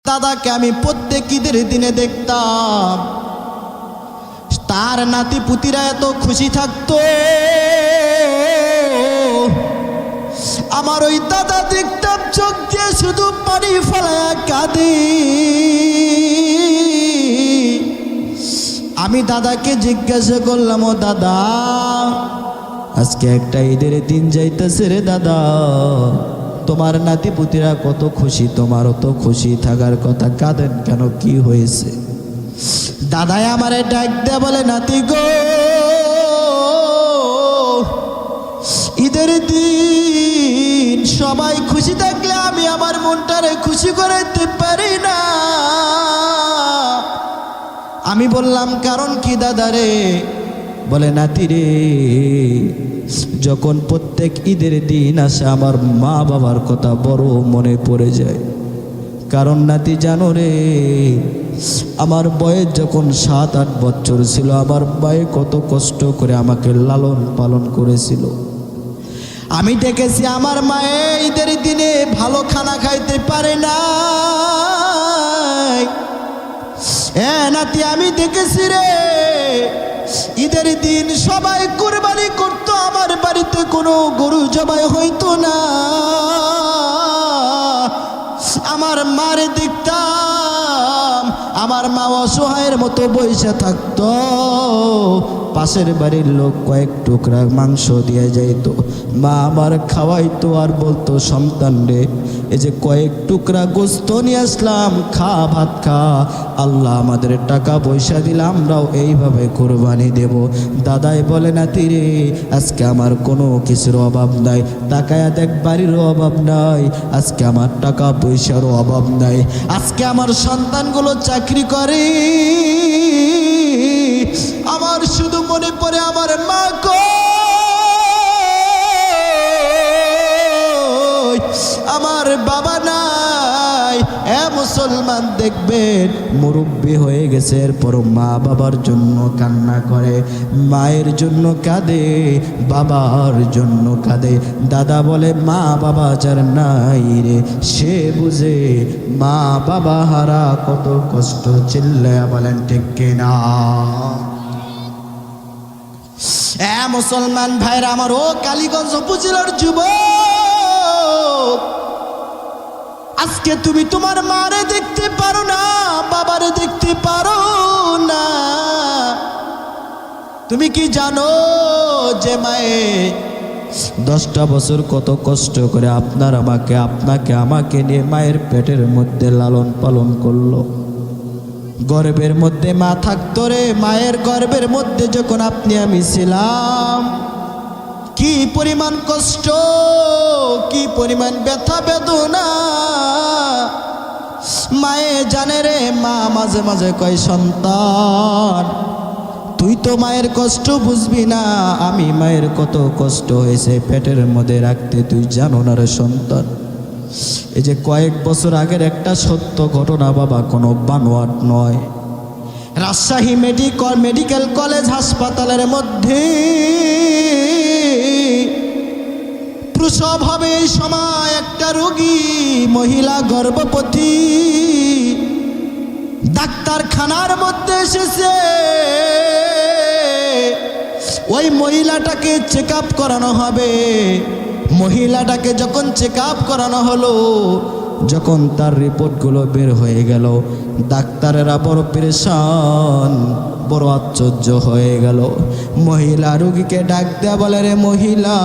দাদাকে আমি প্রত্যেক ঈদের দিনে দেখতাম, তার নাতি পুতিরা এত খুশি থাকতো। আমার ওই দাদা দেখতাম চোখ দিয়ে শুধু পানি ফেলায়া কাঁদে। আমি দাদাকে জিজ্ঞাসা করলাম, ও দাদা, আজকে একটা ঈদের দিন যাইতেছে রে দাদা, তোমার নাতি পুতিরা কত খুশি, তোমারও তো খুশি থাকার কথা, কাঁদেন কেন, কি হয়েছে? দাদাই আমারে ডাক দেয়া বলে, নাতি গো, ঈদের দিন সবাই খুশি থাকলে আমি আমার মনটারে খুশি করাইতে পারি না। আমি বললাম, কারণ কি দাদা রে? বলে, নাতি রে, যখন প্রত্যেক ঈদের দিন আসে আমার মা বাবার কথা বড় মনে পড়ে যায়। কারণ নাতি জানো রে, আমার বয়স যখন 7-8 বছর ছিল, আমার মায়ে কত কষ্ট করে আমাকে লালন পালন করেছিল। আমি দেখেছি আমার মায়ে ঈদের দিনে ভালো খানা খাইতে পারে না। নাতি, আমি দেখেছি রে, ঈদের দিন সবাই কুরবানি করতো, আমার বাড়িতে কোনো গরু জবাই হইতো না। আমার মারে দেখতাম, আমার মা অসহায়ের মতো বসে থাকতো, পাশের বাড়ির লোক কয়েক টুকরা মাংস দিয়ে যাইত, মা আমার খাওয়াইতো আর বলতো, সন্তান রে, এই যে কয়েক টুকরা গোস্ত নিয়ে আসলাম, খা, ভাত খা, আল্লাহ আমাদের টাকা পয়সা দিলে আমরাও এইভাবে কোরবানি দেব। দাদাই বলে, নাতি রে, আজকে আমার কোনো কিছুর অভাব নাই, টাকায় দেখ বাড়িরও অভাব নাই, আজকে আমার টাকা পয়সারও অভাব নাই, আজকে আমার সন্তানগুলো চাকরি করে, আমার শুধু মনে পড়ে আমার মা কই, আমার বাবা নাই। মুসলমান দেখবেন মুরব্বী হয়ে গেছে, এরপর মা বাবার জন্য কান্না করে, মায়ের জন্য কাঁদে, বাবার জন্য কাঁদে। দাদা বলে, মা বাবা যার নাই রে, সে বুঝে মা বাবা হারা কত কষ্ট। চিল্লায়া বলেন ঠিক কিনা? মুসলমান ভাইরা আমার, ও কালীগঞ্জ উপজেলার যুবক, আজকে তুমি তোমার মারে দেখতে পারো না, বাবারে দেখতে পারো না। তুমি কি জানো যে মায়ে 10টা বছর কত কষ্ট করে আপনাকে আমাকে নিয়ে মায়ের পেটের মধ্যে লালন পালন করলো? গর্ভের মধ্যে মা থাকতো রে, মায়ের গর্ভের মধ্যে যখন আপনি আমি ছিলাম, কি পরিমাণ কষ্ট, কি পরিমাণ ব্যথা বেদনা মায়ে জানে রে। মা মাঝে মাঝে কয়, সন্তান, তুই তো মায়ের কষ্ট বুঝবি না, আমি মায়ের কত কষ্ট হয়েছে পেটের মধ্যে রাখতে, তুই জানো না রে সন্তান। এই যে কয়েক বছর আগের একটা সত্য ঘটনা বাবা, কোনো বানোয়াট নয়। রাজশাহী মেডিকেল কলেজ হাসপাতালের মধ্যে প্রসব হবে এই সময়, একটা রোগী মহিলা গর্ভবতী ডাক্তারখানার মধ্যে এসেছে। ওই মহিলাটাকে চেক আপ করানো হবে। মহিলাটাকে যখন চেক আপ করানো হলো, যখন তার রিপোর্টগুলো বের হয়ে গেল, ডাক্তারেরা বড় পেরেশান, বড় আশ্চর্য হয়ে গেল। মহিলা রোগীকে ডাক দেয়া বলে, রে মহিলা,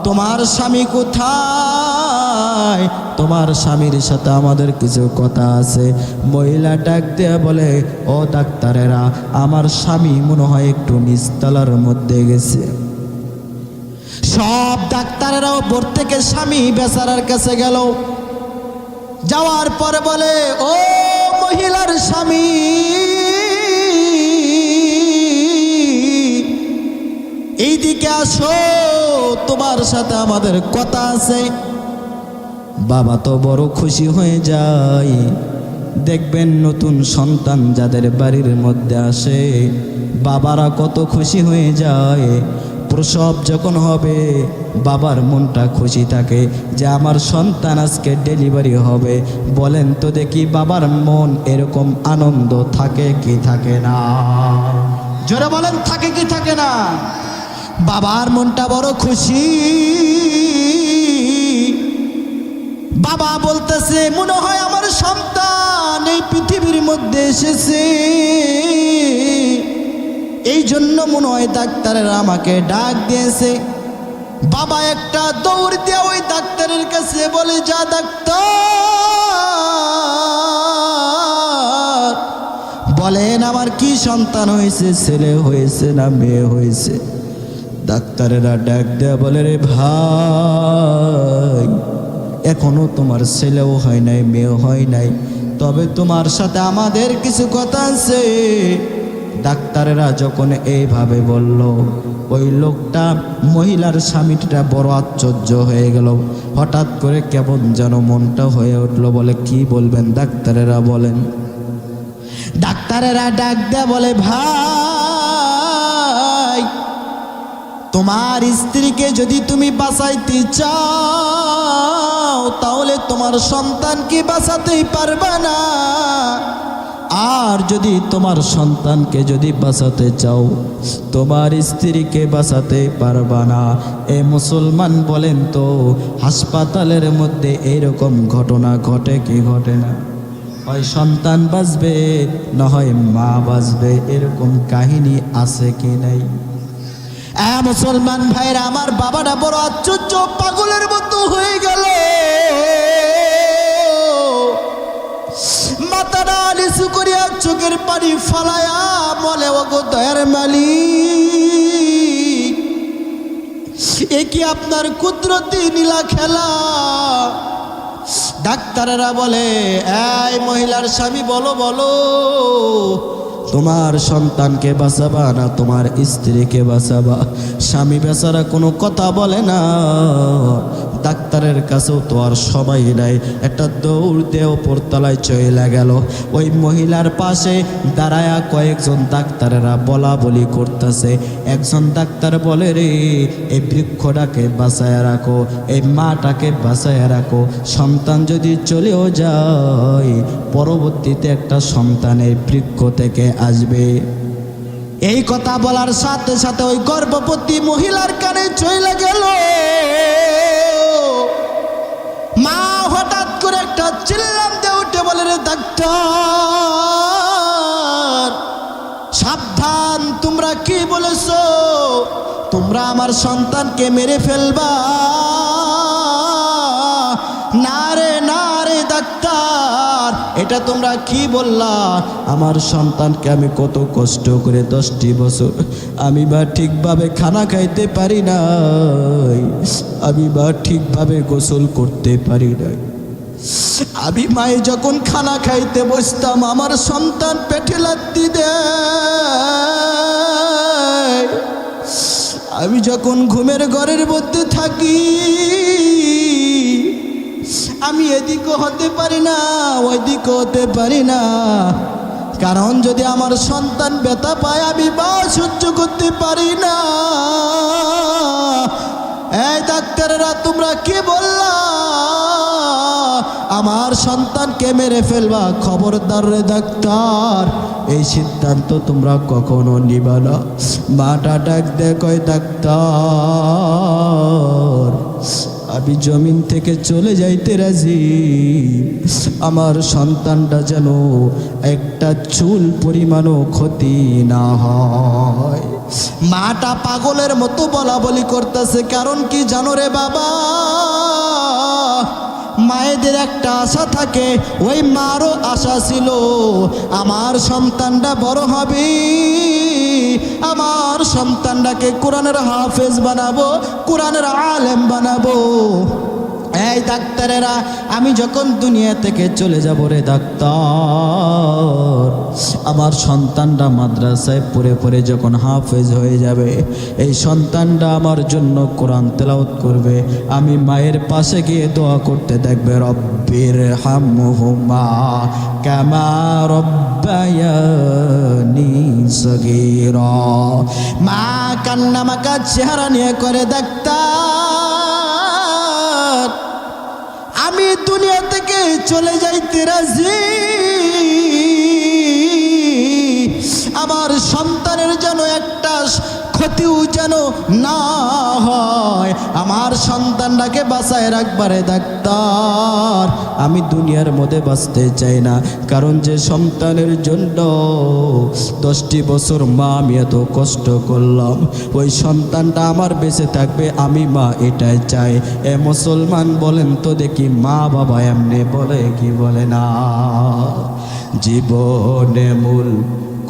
তোমার স্বামী কোথায়? তোমার স্বামীর সাথে আমাদের কিছু কথা আছে। মহিলা ডাক দেয়া বলে, ও ডাক্তারেরা, আমার স্বামী মনে হয় একটু নিচতলার মধ্যে গেছে। সব ডাক্তারেরা উপর থেকে স্বামী বেচারার কাছে গেল। যাওয়ার পরে বলে, ও মহিলার স্বামী, এইদিকে আসো, তোমার সাথে আমাদের কথা আছে। বাবা তো বড় খুশি হয়ে যায়। দেখবেন নতুন সন্তান যাদের বাড়ির মধ্যে আসে, বাবারা কত খুশি হয়ে যায়। প্রসব যখন হবে বাবার মনটা খুশি থাকে যে আমার সন্তান আজকে ডেলিভারি হবে। বলেন তো দেখি বাবার মন এরকম আনন্দ থাকে কি থাকে না? জোরে বলেন, থাকে কি থাকে না? বাবার মনটা বড় খুশি। বাবা বলতেছে মনে হয় আমার সন্তান এই পৃথিবীর মধ্যে এসেছে, এই জন্য মনে হয় ডাক্তারেরা আমাকে ডাক দিয়েছে। বাবা একটা দৌড় দিয়ে ওই ডাক্তারের কাছে বলে, যা ডাক্তার বলেন আমার কি সন্তান হয়েছে, ছেলে হয়েছে না মেয়ে হয়েছে? ডাক্তারেরা ডাক দেয়া বলে, রে ভাই এখনো তোমার ছেলেও হয় নাই মেয়েও হয় নাই, তবে তোমার সাথে আমাদের কিছু কথা আছে। ডাক্তারেরা যখন এইভাবে বলল, ওই লোকটা মহিলার স্বামীটা বড় আশ্চর্য হয়ে গেল। হঠাৎ করে কেমন যেন মনটা হয়ে উঠল। বলে, কি বলবেন ডাক্তারেরা বলেন। ডাক্তারেরা ডাক দেয়া বলে, ভাই তোমার স্ত্রীকে যদি তুমি বাঁচাইতে চাও তাহলে তোমার সন্তানকে বাঁচাতেই পারবে না, আর যদি তোমার সন্তানকে যদি বাঁচাতে চাও তোমার স্ত্রীকে বাঁচাতে পারবা না। এ মুসলমান বলেন তো হাসপাতালের মধ্যে এইরকম ঘটনা ঘটে কি ঘটে না? হয় সন্তান বাঁচবে না হয় মা বাঁচবে, এরকম কাহিনী আছে কি নাই? মুসলমান ভাইরা আমার, বাবাটা বড় আশ্চর্য, পাগলের মতো হয়ে গেল। মাথাটা নিচু করিয়া চোখের পানি ফালায়া বলে, ওগো দয়ার মালিক, এ কি আপনার কুদরতি নীলা খেলা? ডাক্তারেরা বলে, এই মহিলার স্বামী বলো বলো, তোমার সন্তানকে বাঁচাবা না তোমার স্ত্রীকে বাঁচাবা? স্বামী বেচারা কোনো কথা বলে না। ডাক্তারের কাছেও তো আর সবাই নাই, একটা দৌড় দিয়ে উপরতলায় চলে গেল। ওই মহিলার পাশে দাঁড়ায়া কয়েকজন ডাক্তারেরা বলা বলি করতেছে। একজন ডাক্তার বলে, রে এই বৃক্ষটাকে বাঁচায় রাখো, এই মাটাকে বাঁচায় রাখো, সন্তান যদি চলেও যায় পরবর্তীতে একটা সন্তানের বৃক্ষ থেকে আসবে। এই কথা বলার সাথে সাথে ওই গর্ভবতী মহিলার কানে চলে গেল। মা হঠাৎ করে একটা চিল্লাম দিয়ে উঠে বলে, রে ডাক্তার সাবধান, তোমরা কি বলেছো? তোমরা আমার সন্তানকে মেরে ফেলবা? না রে না রে ডাক্তার, এটা তোমরা কি বললা? আমার সন্তানকে আমি কত কষ্ট করে 10টি বছর আমি বা ঠিকভাবে খানা খাইতে পারি নাই, আমি বা ঠিকভাবে গোসল করতে পারি নাই। আমি মায়ে যখন খানা খাইতে বসতাম আমার সন্তান পেটে লাথি দেয়। আমি যখন ঘুমের ঘরের মধ্যে থাকি আমি এদিকও হতে পারি না ওইদিকও হতে পারি না, কারণ যদি আমার সন্তান ব্যথা পায় আমি বা সহ্য করতে পারি না। এই ডাক্তারেরা তোমরা কি বললা? আমার সন্তানকে মেরে ফেলবা? খবরদার রে ডাক্তার, এই সিদ্ধান্ত তোমরা কখনো নিবা না। মাটা ডাক দে কয়, ডাক্তার আমি জমিন থেকে চলে যাইতে রাজি, আমার সন্তানটা যেন একটা চুল পরিমাণও ক্ষতি না হয়। মাটা পাগলের মতো বলা বলি করতেছে, কারণ কি জানো রে বাবা, মায়েদের একটা আশা থাকে, ওই মারও আশা ছিল আমার সন্তানটা বড় হবে, আমার সন্তানটাকে কোরআনের হাফেজ বানাবো, কোরআনের আলেম বানাবো। এই ডাক্তারেরা, আমি যখন দুনিয়া থেকে চলে যাব রে ডাক্তার, আমার সন্তানটা মাদ্রাসায় পড়ে পড়ে যখন হাফেজ হয়ে যাবে, এই সন্তানটা আমার জন্য কোরআন তেলাওয়াত করবে, আমি মায়ের পাশে গিয়ে দোয়া করতে দেখবে, রব্বির হামহুমা কামা রব্বায়ানি সগীরা। মা কান্নামাকা চেহারা নিয়ে করে, ডাক্তার আমি দুনিয়া থেকে চলে যাইতে রাজি, আমার সন্তানের যেন একটা ক্ষতিও যেন না হয়, আমার সন্তানটাকে বাঁচায় রাখবারে ডাক্তার, আমি দুনিয়ার মধ্যে বাঁচতে চাই না, কারণ যে সন্তানের জন্য 10টি বছর মা আমি এত কষ্ট করলাম, ওই সন্তানটা আমার বেঁচে থাকবে, আমি মা এটাই চাই। এ মুসলমান বলেন তো দেখি, মা বাবা এমনি বলে কি বলে না? জীবনে মূল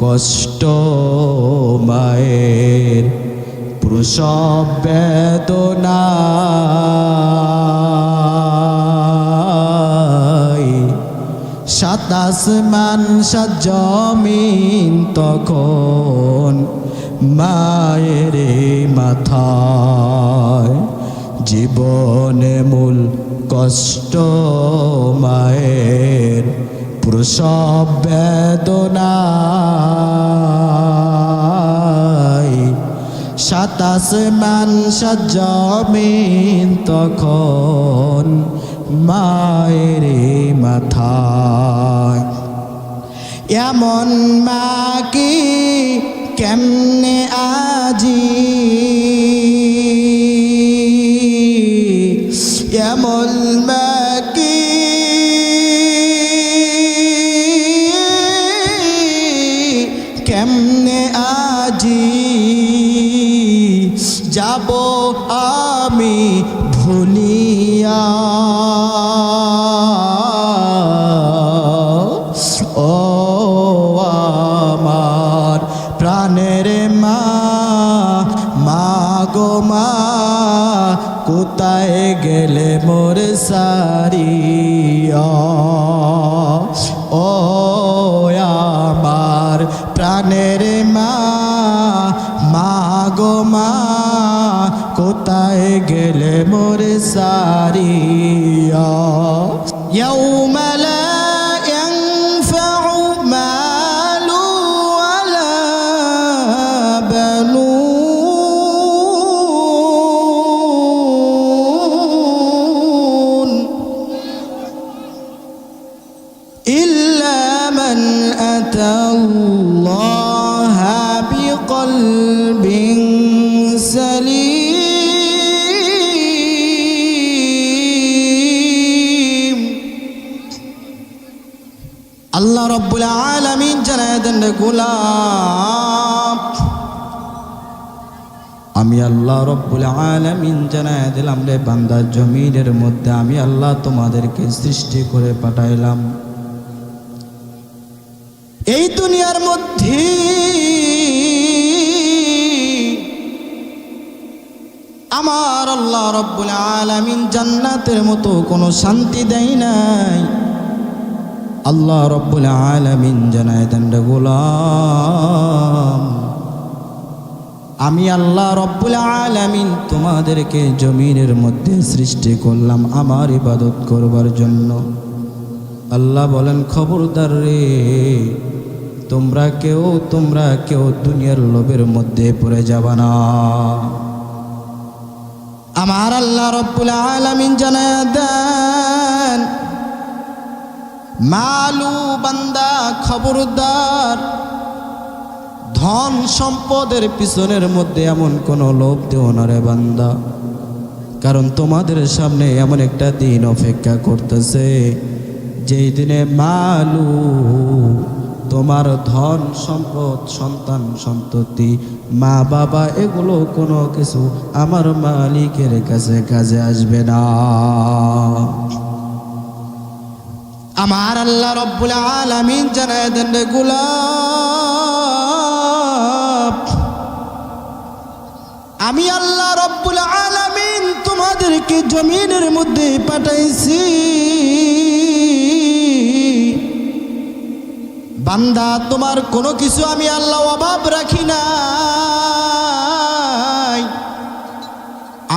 কষ্ট মায়ের, প্রসব বেদনা, সাত আসমান সাত জমিন তখন মায়ের মাথায়। জীবনে মূল কষ্ট মায়ের, প্রসব বেদনা, সাত আসমান সাত জমিন তখন মায়ের মাথায়। এমন মা কি কেমনে আজি, এমন মা কি কেমনে আজি, যাব আমি ভুলিয়া। ও আমার প্রাণের মা, মা গো মা, কোথায় গেলে মোর সারিয়া। ও আমার প্রাণের মা, মা গো মা, কোথায় গেলে মোর সারিয়া। ইয়াউমা লা ইয়ানফাউ মালু ওয়ালা বানুন ইল্লা মান আতাল্লাহা বিকলবিন সালিম। আল্লাহ রাব্বুল আলামিন জানায় দেন, গোলাম আমি আল্লাহ রাব্বুল আলামিন জানায় দিলাম রে বান্দা, জমিনের মধ্যে আমি আল্লাহ তোমাদেরকে সৃষ্টি করে পাঠাইলাম। এই দুনিয়ার মধ্যে আমার আল্লাহ রাব্বুল আলামিন জান্নাতের মতো কোনো শান্তি দেয় নাই। আল্লাহ রাব্বুল আলামিন জানায় দেন, গোলাম আমি আল্লাহ রাব্বুল আলামিন তোমাদেরকে জমিনের মধ্যে সৃষ্টি করলাম আমার ইবাদত করবার জন্য। আল্লাহ বলেন, খবরদার রে, তোমরা কেউ দুনিয়ার লোভের মধ্যে পড়ে যাবা না। আমার আল্লাহ রাব্বুল আলামিন জানায় দেন, মালু বান্দা খবরদার, ধন সম্পদের পিছনের মধ্যে এমন কোন লোভ দেও না রে বান্দা, কারণ তোমাদের সামনে এমন একটা দিন অপেক্ষা করতেছে, যেই দিনে মালু তোমার ধন সম্পদ, সন্তান সন্ততি, মা বাবা, এগুলো কোনো কিছু আমার মালিকের কাছে কাজে আসবে না। আমার আল্লাহ রাব্বুল আলামিন জানায় দেন, গোলাম আমি আল্লাহ রাব্বুল আলামিন তোমাদের তোমাদেরকে জমিনের মধ্যে পাঠাইছি। বান্দা, তোমার কোনো কিছু আমি আল্লাহ অভাব রাখি নাই।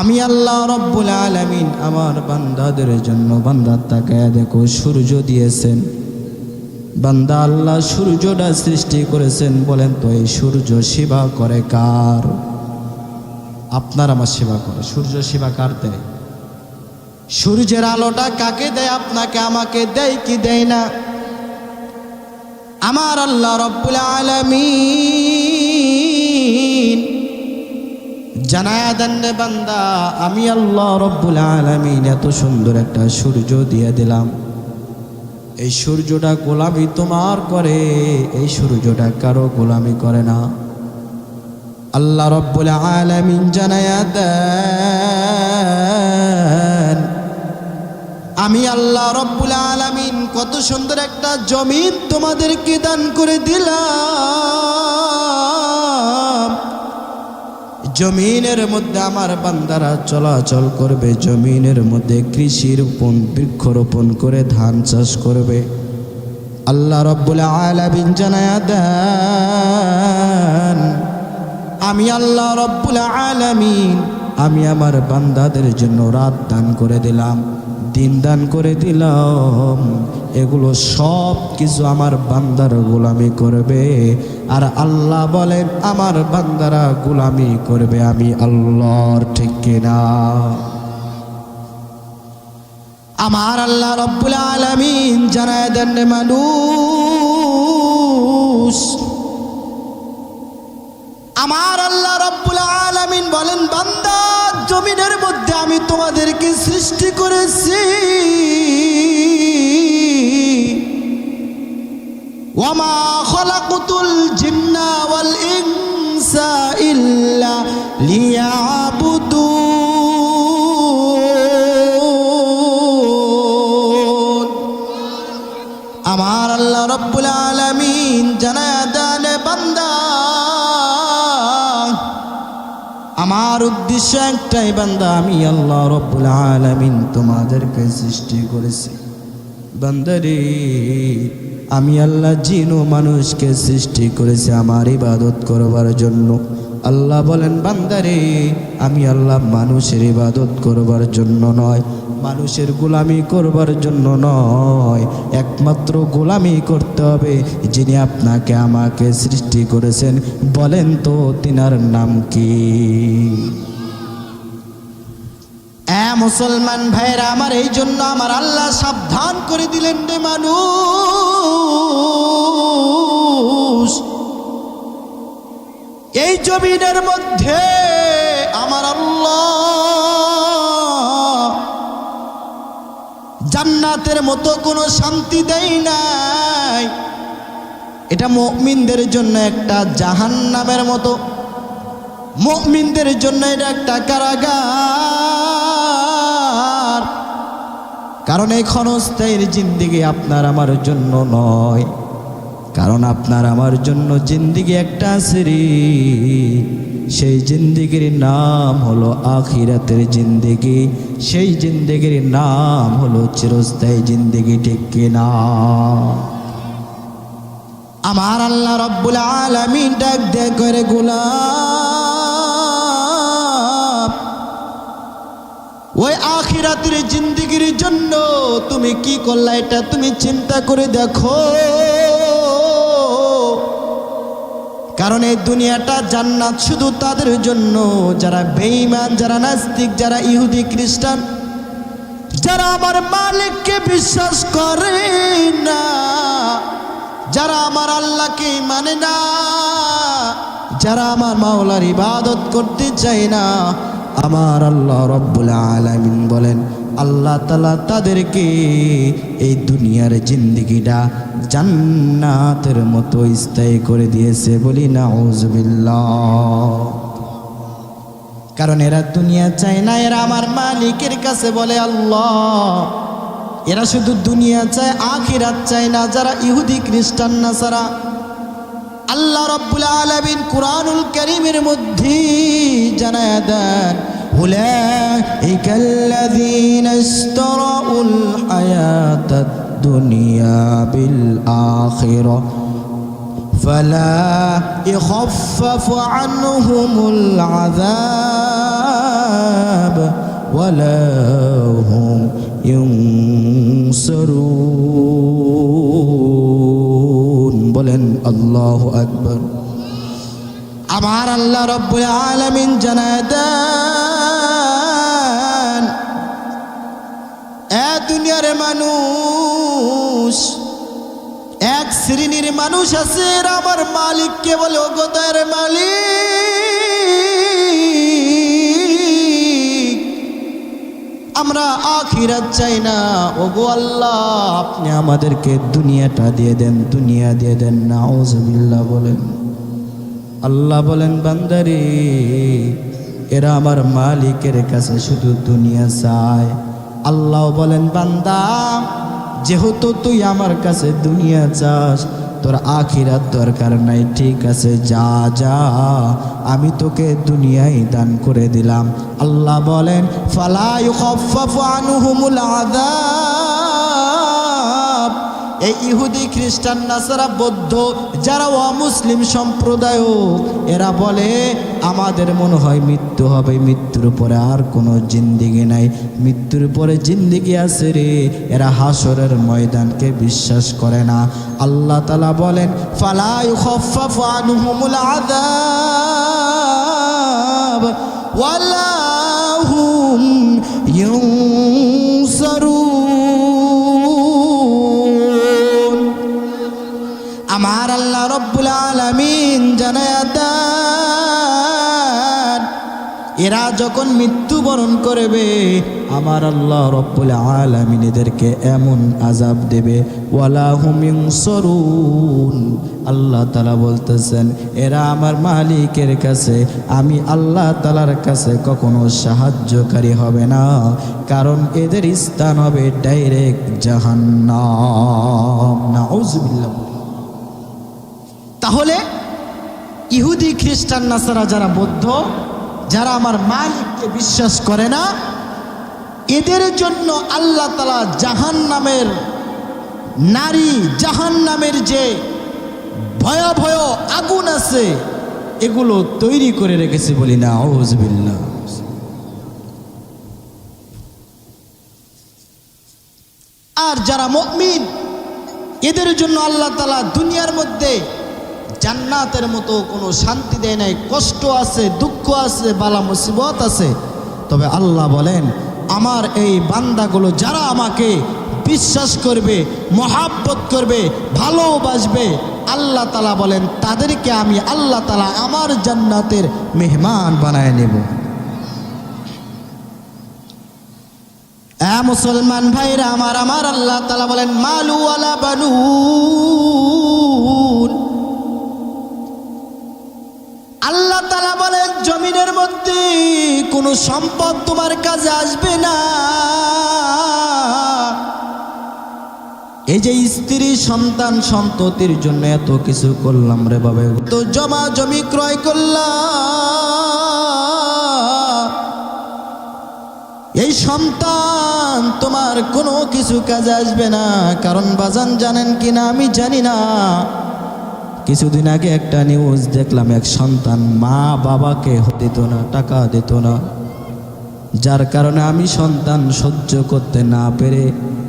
আমি আল্লাহ রব্বুল আলামিন আমার বান্দাদের জন্য, বান্দা তাকায়া দেখো, সূর্য দিয়েছেন। বান্দা, আল্লাহ সূর্যটা সৃষ্টি করেছেন। বলেন তো এই সূর্য সেবা করে কার? আপনার আমার সেবা করে। সূর্য সেবা কার দেয়? সূর্যের আলোটা কাকে দেয়? আপনাকে আমাকে দেয় কি দেয় না? আমার আল্লাহ রব্বুল আলামিন জানায়া দেন রে বান্দা, আমি আল্লাহ রব্বুল আলামিন এত সুন্দর একটা সূর্য দিয়ে দিলাম। এই সূর্যটা গোলামি তোমার করে, এই সূর্যটা কারো গোলামি করে না। আল্লাহ রব্বুল আলামিন জানায়া দেন, আমি আল্লাহ রব্বুল আলামিন কত সুন্দর একটা জমিন তোমাদেরকে দান করে দিলাম। জমিনের মধ্যে আমার বান্দারা চলাচল করবে, জমিনের মধ্যে কৃষি রোপণ, বৃক্ষরোপণ করে ধান চাষ করবে। আল্লাহ রব্বুল আলামিন জানায়া দেন, আমি আল্লাহ রব্বুল আলামিন আমি আমার বান্দাদের জন্য রাত দান করে দিলাম, দিন দান করে দিলাম। এগুলো সব কিছু আমার বান্দার গোলামি করবে। আর আল্লাহ বলেন, আমার বান্দারা গোলামি করবে আমি আল্লাহর, ঠিক কিনা? আমার আল্লাহ রব্বুল আলামিন জানায় দেন রে মানুষ, আমার আল্লাহ রব্বুল আলামিন বলেন, বান্দা, জমিনের মধ্যে আমি তোমাদেরকে সৃষ্টি করেছি। ওয়ামা খালাকুতুল জিন্না ওয়াল ইনসা ইল্লা লিয়াবুদুন। আমার আল্লাহ রব্বুল আলামিন জানায়া দেন, বান্দা, আমার উদ্দেশ্য একটাই, বান্দা, আমি আল্লাহ রব্বুল আলামিন তোমাদেরকে সৃষ্টি করেছি। বান্দারে, আমি আল্লাহ জিন ও মানুষকে সৃষ্টি করেছি আমার ইবাদত করবার জন্য। আল্লাহ বলেন, বান্দারে, আমি আল্লাহ মানুষের ইবাদত করবার জন্য নয়, মানুষের গোলামি করবার জন্য নয়। একমাত্র গোলামি করতে হবে যিনি আপনাকে আমাকে সৃষ্টি করেছেন। বলেন তো তিনার নাম কি? মুসলমান ভাইরা আমার, এই জন্য আমার আল্লাহ সাবধান করে দিলেন রে মানুষ, এই জমিনের মধ্যে আমার আল্লাহ জান্নাতের মতো কোনো শান্তি দেয় নাই। এটা মুমিনদের জন্য একটা জাহান্নামের মতো, মুমিনদের জন্য এটা একটা কারাগার। কারণ এই ক্ষণস্থায়ী জিন্দেগি আপনার আমার জন্য নয়, কারণ আপনার আমার জন্য জিন্দেগি একটা আছে রে, সেই জিন্দেগির নাম হলো আখিরাতের জিন্দেগি, সেই জিন্দেগির নাম হলো চিরস্থায়ী জিন্দেগি, ঠিক কিনা? আমার আল্লাহ রব্বুল আলামিন ডাক দে করে, গোলাম, ওই আখিরাতের জিন্দেগির জন্য তুমি কি করলা এটা তুমি চিন্তা করে দেখো। কারণ এই দুনিয়াটা জান্নাত শুধু তাদের জন্য যারা বেঈমান, যারা নাস্তিক, যারা ইহুদি খ্রিস্টান, যারা আমার মালিককে বিশ্বাস করে না, যারা আমার আল্লাহকে মানে না, যারা আমার মাওলার ইবাদত করতে চায় না। আমার আল্লাহ রব্বুল আলামিন বলেন, আল্লাহ তাআলা তাদেরকে এই দুনিয়ার জিন্দেগিটা জান্নাতের মতো স্থায়ী করে দিয়েছে। বলি নাউজুবিল্লাহ। কারণ এরা দুনিয়া চায় না, এরা আমার মালিকের কাছে বলে আল্লাহ। এরা শুধু দুনিয়া চায়, আখিরাত চায় না। যারা ইহুদি খ্রিস্টান নাসারা, আল্লাহ রব্বুল আলামিন কুরআনুল কারীমের মধ্যে জানায়া দেন, উলাইকাল্লাযীনা ইশতারাউল হায়াতাদ দুনিয়া বিল আখিরাহ ফালা ইখাফফাফু আনহুমুল আযাব ওয়ালা হুম ইউনসারুন। বলেন আল্লাহু আকবার। আমার আল্লাহ রব্বুল আলামিন জানায় দেন, এ দুনিয়ার মানুষ, এক শ্রেণীর মানুষ আছে আমার মালিককে বলে, ও গোদার মালিক, আমরা আখিরাত চাই না, ও গো আল্লাহ আপনি আমাদেরকে দুনিয়াটা দিয়ে দেন, দুনিয়া দিয়ে দেন। নাউজুবিল্লাহ। বলেন আল্লাহ বলেন, বান্দারে এরা আমার মালিকের কাছে শুধু দুনিয়া চায়। আল্লাহ বলেন, বান্দা যেহেতু তুই আমার কাছে দুনিয়া চাস, তোর আখিরাত দরকার নাই, ঠিক আছে, যা যা, আমি তোকে দুনিয়াই দান করে দিলাম। আল্লাহ বলেন, ফালা ইউখাফফাফু আনহুমুল আযাব। এই ইহুদি, খ্রিস্টান, নাসারা, বৌদ্ধ যারা অমুসলিম সম্প্রদায়, এরা বলে আমাদের মনে হয় মৃত্যু হবে, মৃত্যুর পরে আর কোনো জিন্দেগি নাই, মৃত্যুর পরে জিন্দেগি আছে রে। এরা হাসরের ময়দানকে বিশ্বাস করে না। আল্লাহ তাআলা বলেন, ফালা ইউখাফফাফু আনহুমুল আযাব ওয়ালা হুম ইউনসারুন। আমার আল্লাহ রব্বুল আলামিন জানায়া দেন, এরা যখন মৃত্যুবরণ করবে আমার আল্লাহ রব্বুল আলামিন এদেরকে এমন আযাব দেবে, ওয়ালা হুম ইউনসারুন। আল্লাহ তাআলা বলতেছেন, এরা আমার মালিকের কাছে, আমি আল্লাহ তাআলার কাছে কখনো সাহায্যকারী হবে না, কারণ এদের স্থান হবে ডাইরেক্ট জাহান্নাম। নাউজুবিল্লাহ। তাহলে ইহুদি, খ্রিস্টান, নাসারা যারা বৌদ্ধ, যারা আমার মালিককে বিশ্বাস করে না, এদের জন্য আল্লাহ তাআলা জাহান্নামের নারী, জাহান্নামের যে ভয়াবহ আগুন আছে এগুলো তৈরি করে রেখেছে। বলি না আউযুবিল্লাহ। আর যারা মুমিন, এদের জন্য আল্লাহ তাআলা দুনিয়ার মধ্যে জান্নাতের মতো কোনো শান্তি দেয় নাই। কষ্ট আছে, দুঃখ আছে, বালা মুসিবত আছে, তবে আল্লাহ বলেন আমার এই বান্দাগুলো যারা আমাকে বিশ্বাস করবে, মহাব্বত করবে, ভালোবাসবে, আল্লাহ তাআলা বলেন তাদেরকে আমি আল্লাহ তাআলা আমার জান্নাতের মেহমান বানায় নেব। মুসলমান ভাইরা আমার, আমার আল্লাহ তাআলা বলেন মালু ওয়ালা বানুন। আল্লাহ তাআলা বলেন জমিনের মধ্যে কোনো সম্পদ তোমার কাজে আসবে না। এই যে স্ত্রী, সন্তান, সন্ততির জন্য এত কিছু করলাম রে বাবা, তো জমা জমি ক্রয় করলাম, এই সন্তান তোমার কোনো কিছু কাজে আসবে না। কারণ বাজান জানেন কিনা আমি জানি না, কিছুদিন আগে একটা নিউজ দেখলাম, এক সন্তান মা বাবাকে দিত না, টাকা দিত না, যার কারণে আমি সন্তান সহ্য করতে না পেরে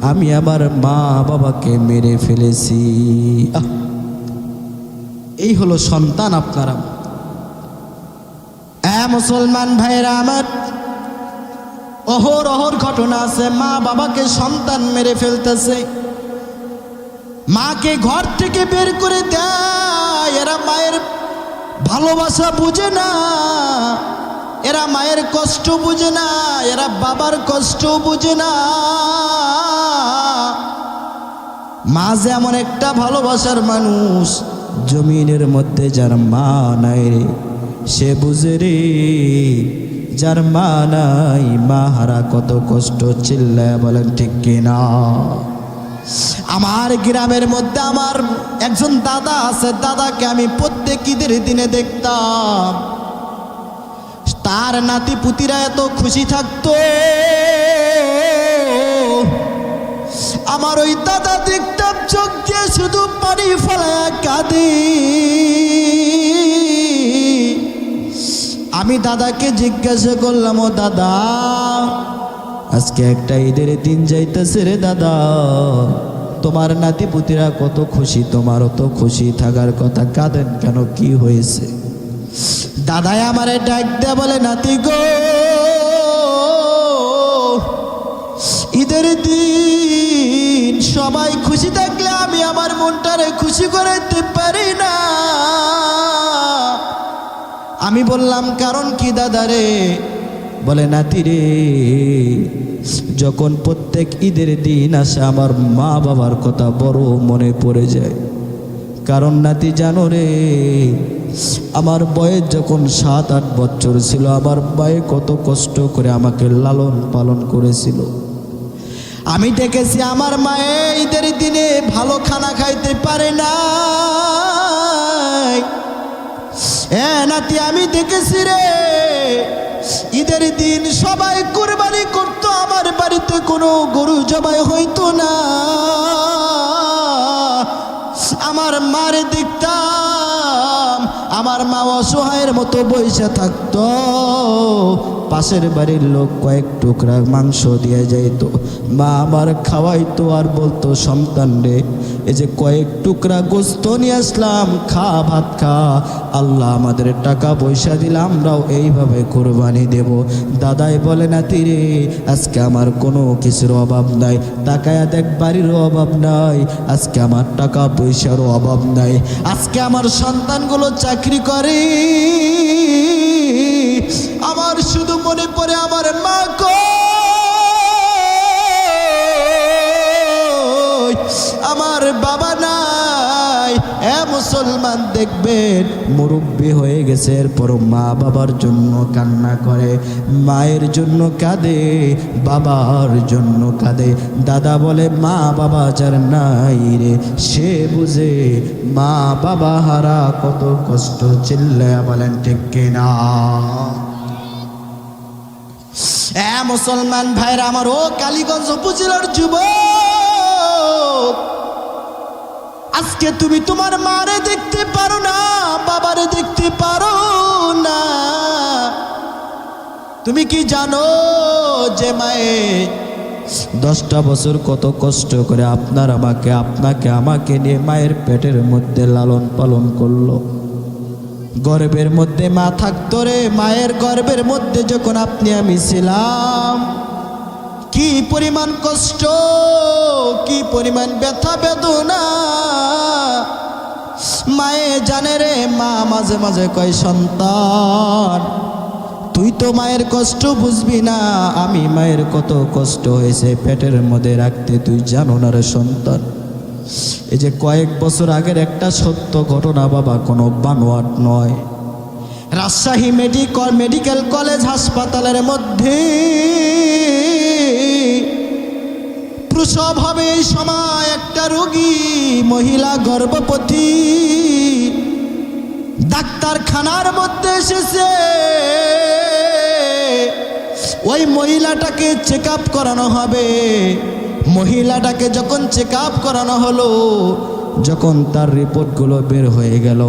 আমি আবার মা বাবাকে মেরে ফেলেছি। এই হলো সন্তান আপনারা। মুসলমান ভাইরা আমার, অহরহ ঘটনা আছে, মা বাবাকে সন্তান মেরে ফেলতেছে, মাকে ঘর থেকে বের করে দেয়। এরা মায়ের ভালোবাসা বুঝে না, এরা মায়ের কষ্ট বুঝে না, এরা বাবার কষ্ট বুঝে না। মা যে এমন একটা ভালোবাসার মানুষ, জমিনের মধ্যে যার মা নাই রে সে বুঝে রে, যার মা নাই মা হারা কত কষ্ট। চিল্লায় বলেন ঠিক কিনা? আমার গ্রামের মধ্যে আমার একজন দাদা আছে, দাদাকে আমি প্রত্যেক ঈদের দিনে দেখতাম, তার নাতি পুতিরা এত খুশি থাকতো, আমার ওই দাদা দেখতাম চোখ দিয়ে শুধু পানি ফেলায়া কাঁদে। আমি দাদাকে জিজ্ঞাসা করলাম, ও দাদা, আজকে একটা ঈদের দিন যাইতেছে রে দাদা, তোমার নাতি পুতিরা কত খুশি, তোমারও তো খুশি থাকার কথা, কাঁদেন কেন, কি হয়েছে? দাদাই আমারে ডাক দেয়া বলে, নাতি গো, ঈদের দিন সবাই খুশি থাকলে আমি আমার মনটারে খুশি করাইতে পারি না। আমি বললাম, কারণ কি দাদা রে? বলে, নাতি রে, যখন প্রত্যেক ঈদের দিন আসে আমার মা বাবার কথা বড় মনে পড়ে যায়। কারণ নাতি জানো রে, আমার বয়স যখন 7-8 বছর ছিল, আমার মায়ে কত কষ্ট করে আমাকে লালন পালন করেছিল। আমি দেখেছি আমার মায়ে ঈদের দিনে ভালো খানা খাইতে পারে না। নাতি, আমি দেখেছি রে, ঈদের দিন সবাই কুরবানি করতো, আমার বাড়িতে কোনো গরু জবাই হইতো না। আমার মারে দেখতাম, আমার মা অসহায়ের মতো বইসা থাকতো, পাশের বাড়ির লোক কয়েক টুকরা মাংস দিয়ে যাইত, মা আমার খাওয়াইতো আর বলতো, সন্তান রে, এই যে কয়েক টুকরা গোস্ত নিয়ে আসলাম, খা, ভাত খা, আল্লাহ আমাদের টাকা পয়সা দিলে আমরাও এইভাবে কোরবানি দেব। দাদাই বলে, নাতি রে, আজকে আমার কোনো কিছুর অভাব নাই, টাকায় দেখ বাড়িরও অভাব নাই, আজকে আমার টাকা পয়সারও অভাব নাই, আজকে আমার সন্তানগুলো চাকরি করে, আমার শুধু মনে পড়ে আমার মা কই, আমার বাবা নাই। মুসলমান দেখবেন মুরব্বী হয়ে গেছে, এরপর মা বাবার জন্য কান্না করে, মায়ের জন্য কাঁদে, বাবার জন্য কাঁদে। দাদা বলে, মা বাবা যার নাই রে, সে বুঝে মা বাবা হারা কত কষ্ট। চিল্লায়া বলেন ঠিক কিনা? মুসলমান ভাইরা আমার, ও কালীগঞ্জ উপজেলার যুবক, আজকে তুমি তোমার মারে দেখতে পারো না, বাবারে দেখতে পারো না। তুমি কি জানো যে মায়ে 10টা বছর কত কষ্ট করে আপনাকে আমাকে নিয়ে মায়ের পেটের মধ্যে লালন পালন করলো? গর্ভের মধ্যে মা থাকতো রে, মায়ের গর্ভের মধ্যে যখন আপনি আমি ছিলাম, কি পরিমাণ কষ্ট, কি পরিমাণ ব্যথা বেদনা মায়ে জানে রে। মা মাঝে মাঝে কয়, সন্তান, তুই তো মায়ের কষ্ট বুঝবি না, আমি মায়ের কত কষ্ট হয়েছে পেটের মধ্যে রাখতে, তুই জানো না রে সন্তান। এই যে কয়েক বছর আগের একটা সত্য ঘটনা বাবা, কোনো বানোয়াট নয়। রাজশাহী মেডিকেল কলেজ হাসপাতালের মধ্যে প্রসব হবে এই সময়, একটা রোগী মহিলা গর্ভবতী ডাক্তারখানার মধ্যে এসেছে। ওই মহিলাটাকে চেক আপ করানো হবে। মহিলাটাকে যখন চেক আপ করানো হলো, যখন তার রিপোর্টগুলো বের হয়ে গেল,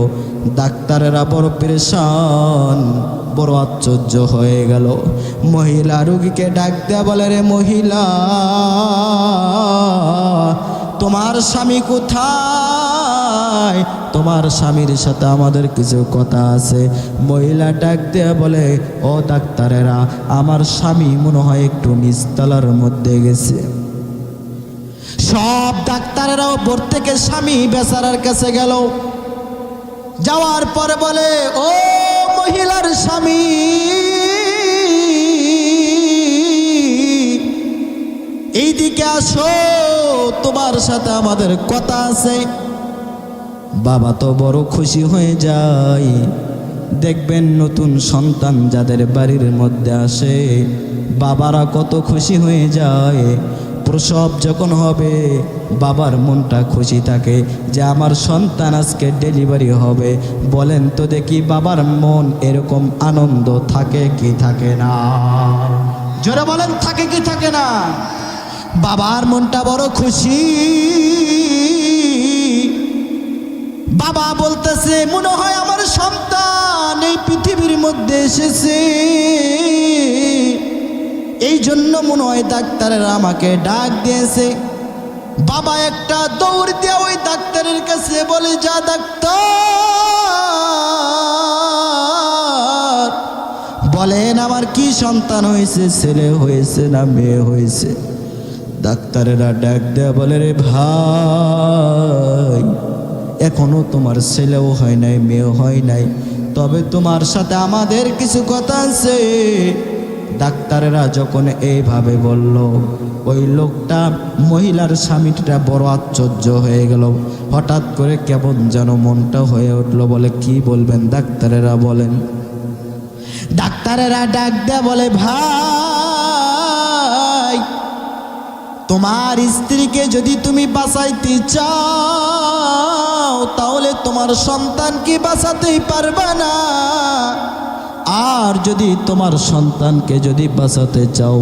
ডাক্তারেরা বড় পেরেশান, বড় আশ্চর্য হয়ে গেল। মহিলা রোগীকে ডাক দেয়া বলে, রে মহিলা, তোমার স্বামী কোথায়? তোমার স্বামীর সাথে আমাদের কিছু কথা আছে। মহিলা ডাক দেয়া বলে, ও ডাক্তারেরা, আমার স্বামী মনে হয় একটু নিচতলার মধ্যে গেছে। সব ডাক্তারেরা উপর থেকে স্বামী বেচারার কাছে গেল। যাওয়ার পরে বলে, ও মহিলার স্বামী, এইদিকে আসো, তোমার সাথে আমাদের কথা আছে। বাবা তো বড় খুশি হয়ে যায়। দেখবেন নতুন সন্তান যাদের বাড়ির মধ্যে আসে, বাবারা কত খুশি হয়ে যায়। প্রসব যখন হবে বাবার মনটা খুশি থাকে যে আমার সন্তান আজকে ডেলিভারি হবে। বলেন তো দেখি বাবার মন এরকম আনন্দ থাকে কি থাকে না? জোরে বলেন, থাকে কি থাকে না? বাবার মনটা বড় খুশি। বাবা বলতেছে মনে হয় আমার সন্তান এই পৃথিবীর মধ্যে এসেছে, এই জন্য মনে হয় ডাক্তারেরা আমাকে ডাক দিয়েছে। বাবা একটা দৌড় দিয়ে ওই ডাক্তারের কাছে বলে, যা ডাক্তার বলেন আমার কি সন্তান হয়েছে, ছেলে হয়েছে না মেয়ে হয়েছে? ডাক্তারেরা ডাক দেয়া বলে, রে ভাই এখনো তোমার ছেলেও হয় নাই মেয়েও হয় নাই, তবে তোমার সাথে আমাদের কিছু কথা আছে। ডাক্তারেরা যখন এইভাবে বলল, ওই লোকটা মহিলার স্বামীটা বড় আশ্চর্য হয়ে গেল। হঠাৎ করে কেমন যেন মনটা হয়ে উঠল। বলে, কি বলবেন ডাক্তারেরা বলেন। ডাক্তারেরা ডাক দেয়া বলে, ভাই তোমার স্ত্রীকে যদি তুমি বাঁচাইতে চাও তাহলে তোমার সন্তানকে বাঁচাতেই পারবে না, আর যদি তোমার সন্তানকে যদি বাঁচাতে চাও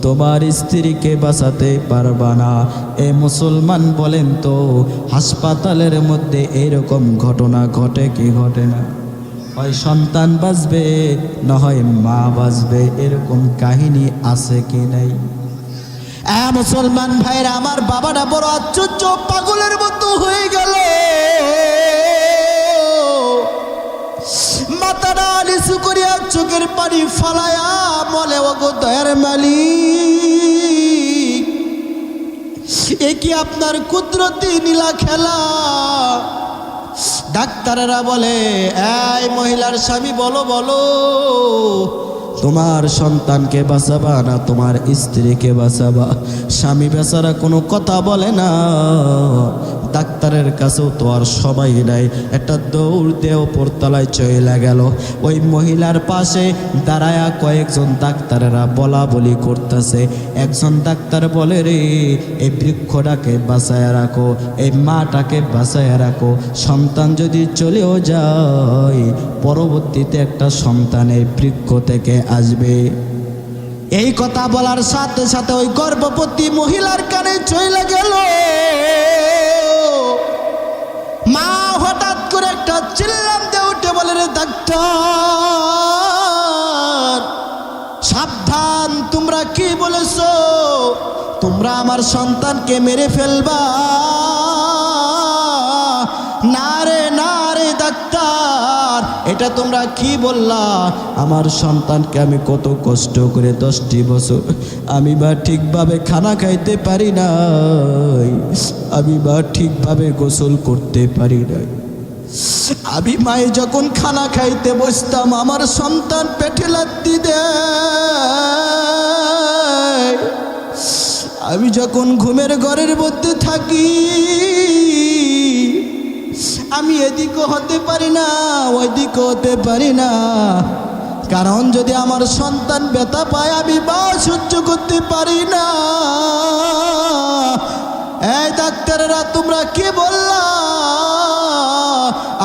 তোমার স্ত্রীকে বাঁচাতে পারবা না। এ মুসলমান বলেন তো হাসপাতালের মধ্যে এরকম ঘটনা ঘটে কি ঘটে না? হয় সন্তান বাঁচবে না হয় মা বাঁচবে, এরকম কাহিনী আছে কি নাই? মুসলমান ভাইরা আমার, বাবাটা বড় আশ্চর্য, পাগলের মতো হয়ে গেল। মাথাটা নিচু করিয়া চোখের পানি ফালায়া বলে, ওগো দয়ার মালিক, এ কি আপনার কুদরতি নীলা খেলা? ডাক্তারেরা বলে, এই মহিলার স্বামী বলো বলো, তোমার সন্তানকে বাঁচাবা না তোমার স্ত্রীকে বাঁচাবা? স্বামী বেচারা কোনো কথা বলে না। ডাক্তারের কাছেও তো আর সবাই নাই, একটা দৌড় দিয়ে উপরতলায় চলে গেল। ওই মহিলার পাশে দাঁড়ায়া কয়েকজন ডাক্তারেরা বলা বলি করতেছে। একজন ডাক্তার বলে, রে এই বৃক্ষটাকে বাঁচায় রাখো, এই মাটাকে বাঁচায় রাখো, সন্তান যদি চলেও যায় পরবর্তীতে একটা সন্তানের বৃক্ষ থেকে আসবে। এই কথা বলার সাথে সাথে ওই গর্ভবতী মহিলার কানে চলে গেল। মা হঠাৎ করে একটা চিল্লাম দিয়ে উঠে বলে, রে ডাক্তার সাবধান, তোমরা কি বলেছো? তোমরা আমার সন্তানকে মেরে ফেলবা? না রে না রে ডাক্তার, এটা তোমরা কি বললা? আমার সন্তানকে আমি কত কষ্ট করে 10টি বছর আমি বা ঠিকভাবে খানা খাইতে পারি নাই, আমি বা ঠিকভাবে গোসল করতে পারি নাই। আমি মায়ে যখন খানা খাইতে বসতাম আমার সন্তান পেটে লাথি দেয়, আমি যখন ঘুমের ঘরের মধ্যে থাকি আমি এদিকও হতে পারি না ওইদিকও হতে পারি না, কারণ যদি আমার সন্তান ব্যথা পায় আমি বা সহ্য করতে পারি না। এই ডাক্তারেরা তোমরা কি বললা?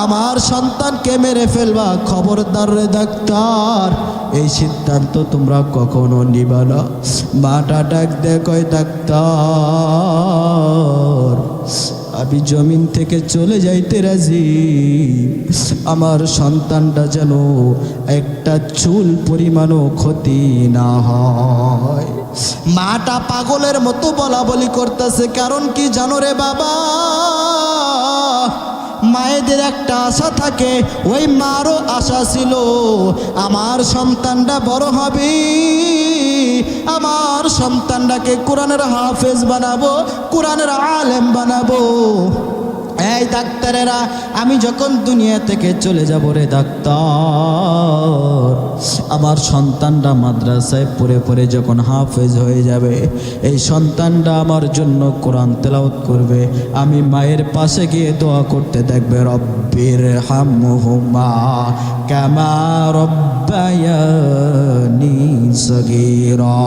আমার সন্তানকে মেরে ফেলবা? খবরদার রে ডাক্তার, এই সিদ্ধান্ত তোমরা কখনো নিবা না। মাটা ডাক দে কয়, ডাক্তার আমি জমিন থেকে চলে যাইতে রাজি, আমার সন্তানটা যেন একটা চুল পরিমাণও ক্ষতি না হয়। মাটা পাগলের মতো বলা বলি করতেছে, কারণ কি জানো রে বাবা, মায়েদের একটা আশা থাকে, ওই মারও আশা ছিল আমার সন্তানটা বড় হবে, আমার সন্তানটাকে কোরআনের হাফেজ বানাবো, কোরআনের আলেম বানাবো। এই ডাক্তারেরা, আমি যখন দুনিয়া থেকে চলে যাব রে ডাক্তার, আমার সন্তানটা মাদ্রাসায় পড়ে পড়ে যখন হাফেজ হয়ে যাবে, এই সন্তানটা আমার জন্য কোরআন তেলাওয়াত করবে, আমি মায়ের পাশে গিয়ে দোয়া করতে দেখবে, রব্বির হামহুমা কামা রব্বায়ানি সগীরা।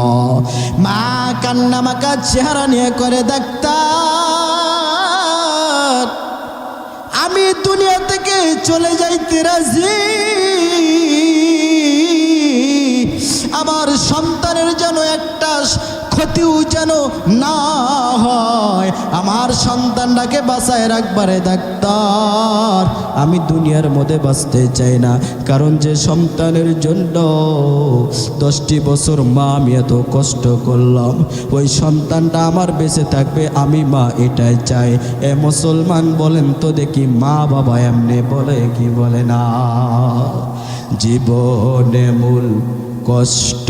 মা কান্না মাখা চেহারা নিয়ে করে, ডাক্তার আমি দুনিয়া থেকে চলে যাইতে রাজি, আমার সন্তানের যেন একটা ক্ষতিও যেন না হয়, আমার সন্তানটাকে বাঁচায় রাখবারে ডাক্তার, আমি দুনিয়ার মধ্যে বাঁচতে চাই না, কারণ যে সন্তানের জন্য 10টি বছর মা আমি এত কষ্ট করলাম, ওই সন্তানটা আমার বেঁচে থাকবে, আমি মা এটাই চাই। এ মুসলমান বলেন তো দেখি, মা বাবা এমনি বলে কি বলে না? জীবনে মূল কষ্ট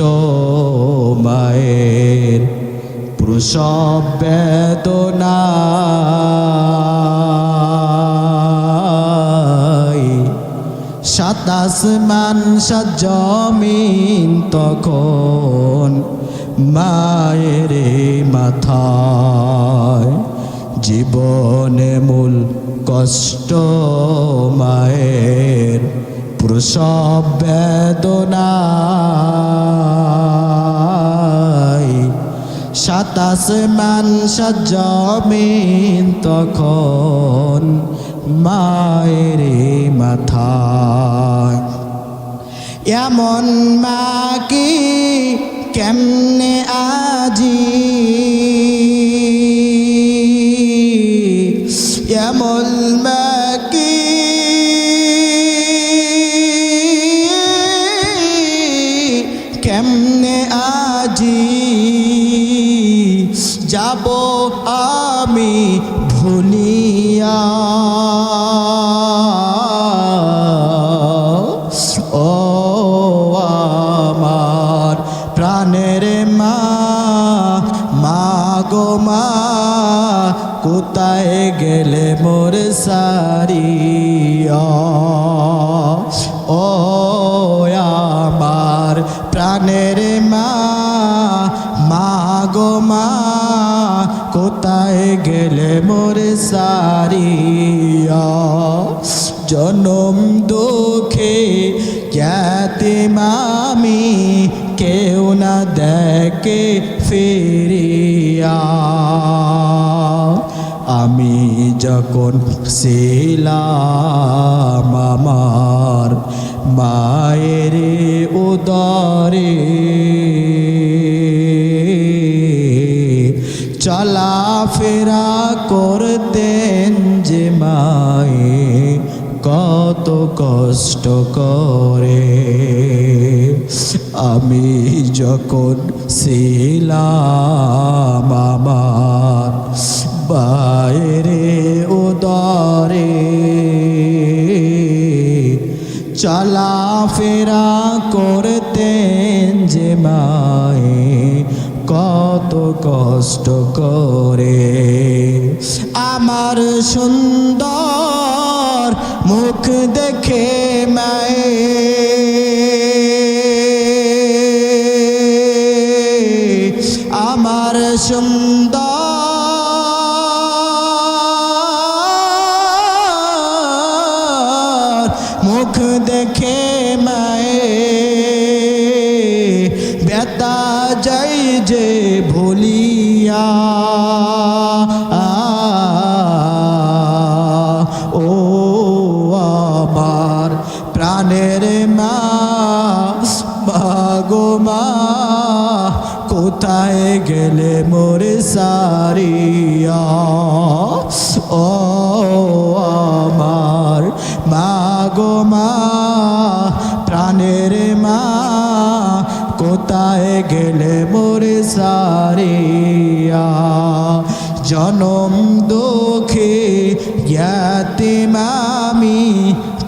মায়ের, প্রসব বেদনা, সাত আসমান সাত জমিন তখন মায়ের মাথায়। জীবনে মূল কষ্ট মায়ের, প্রসব বেদনা, সাত আসমান সাত জমিন তখন মায়ের মাথায়। এমন মা কি কেমনে আজি, এমন মা কি কেমনে আজি, যাব আমি ভুলিয়া। ও আমার প্রাণের মা, মা গো মা, কোথায় গেলে মোর সারিয়া। ও আমার প্রাণের মা, মা গো মা, কোথায় গেলে মোর সারিয়া। জনম দুঃখে ইয়াতীম আমি, কেউ না দেখে ফিরিয়া। আমি যখন ছিলাম আমার মায়ের উদরে, চলাফেরা করতেন যে মায়ে কত কষ্ট করে। আমি যখন ছিলাম আমার বাইরে উদরে, চলাফেরা করতেন যে মায়ে কত কষ্ট করে। আমার সুন্দর মুখ দেখে মায়ে, আমার সুন্দর মুখ দেখে মায়ে, ব্যথা যাই যে ভুলিয়া। ও আমার প্রাণের মা, মা গো মা, কোথায় গেলে মোর সারিয়া। ও আমার মা গো মা, প্রাণের মা, কোথায় গেলে মোর সারিয়া। জনম দুঃখে ইয়াতীম আমি,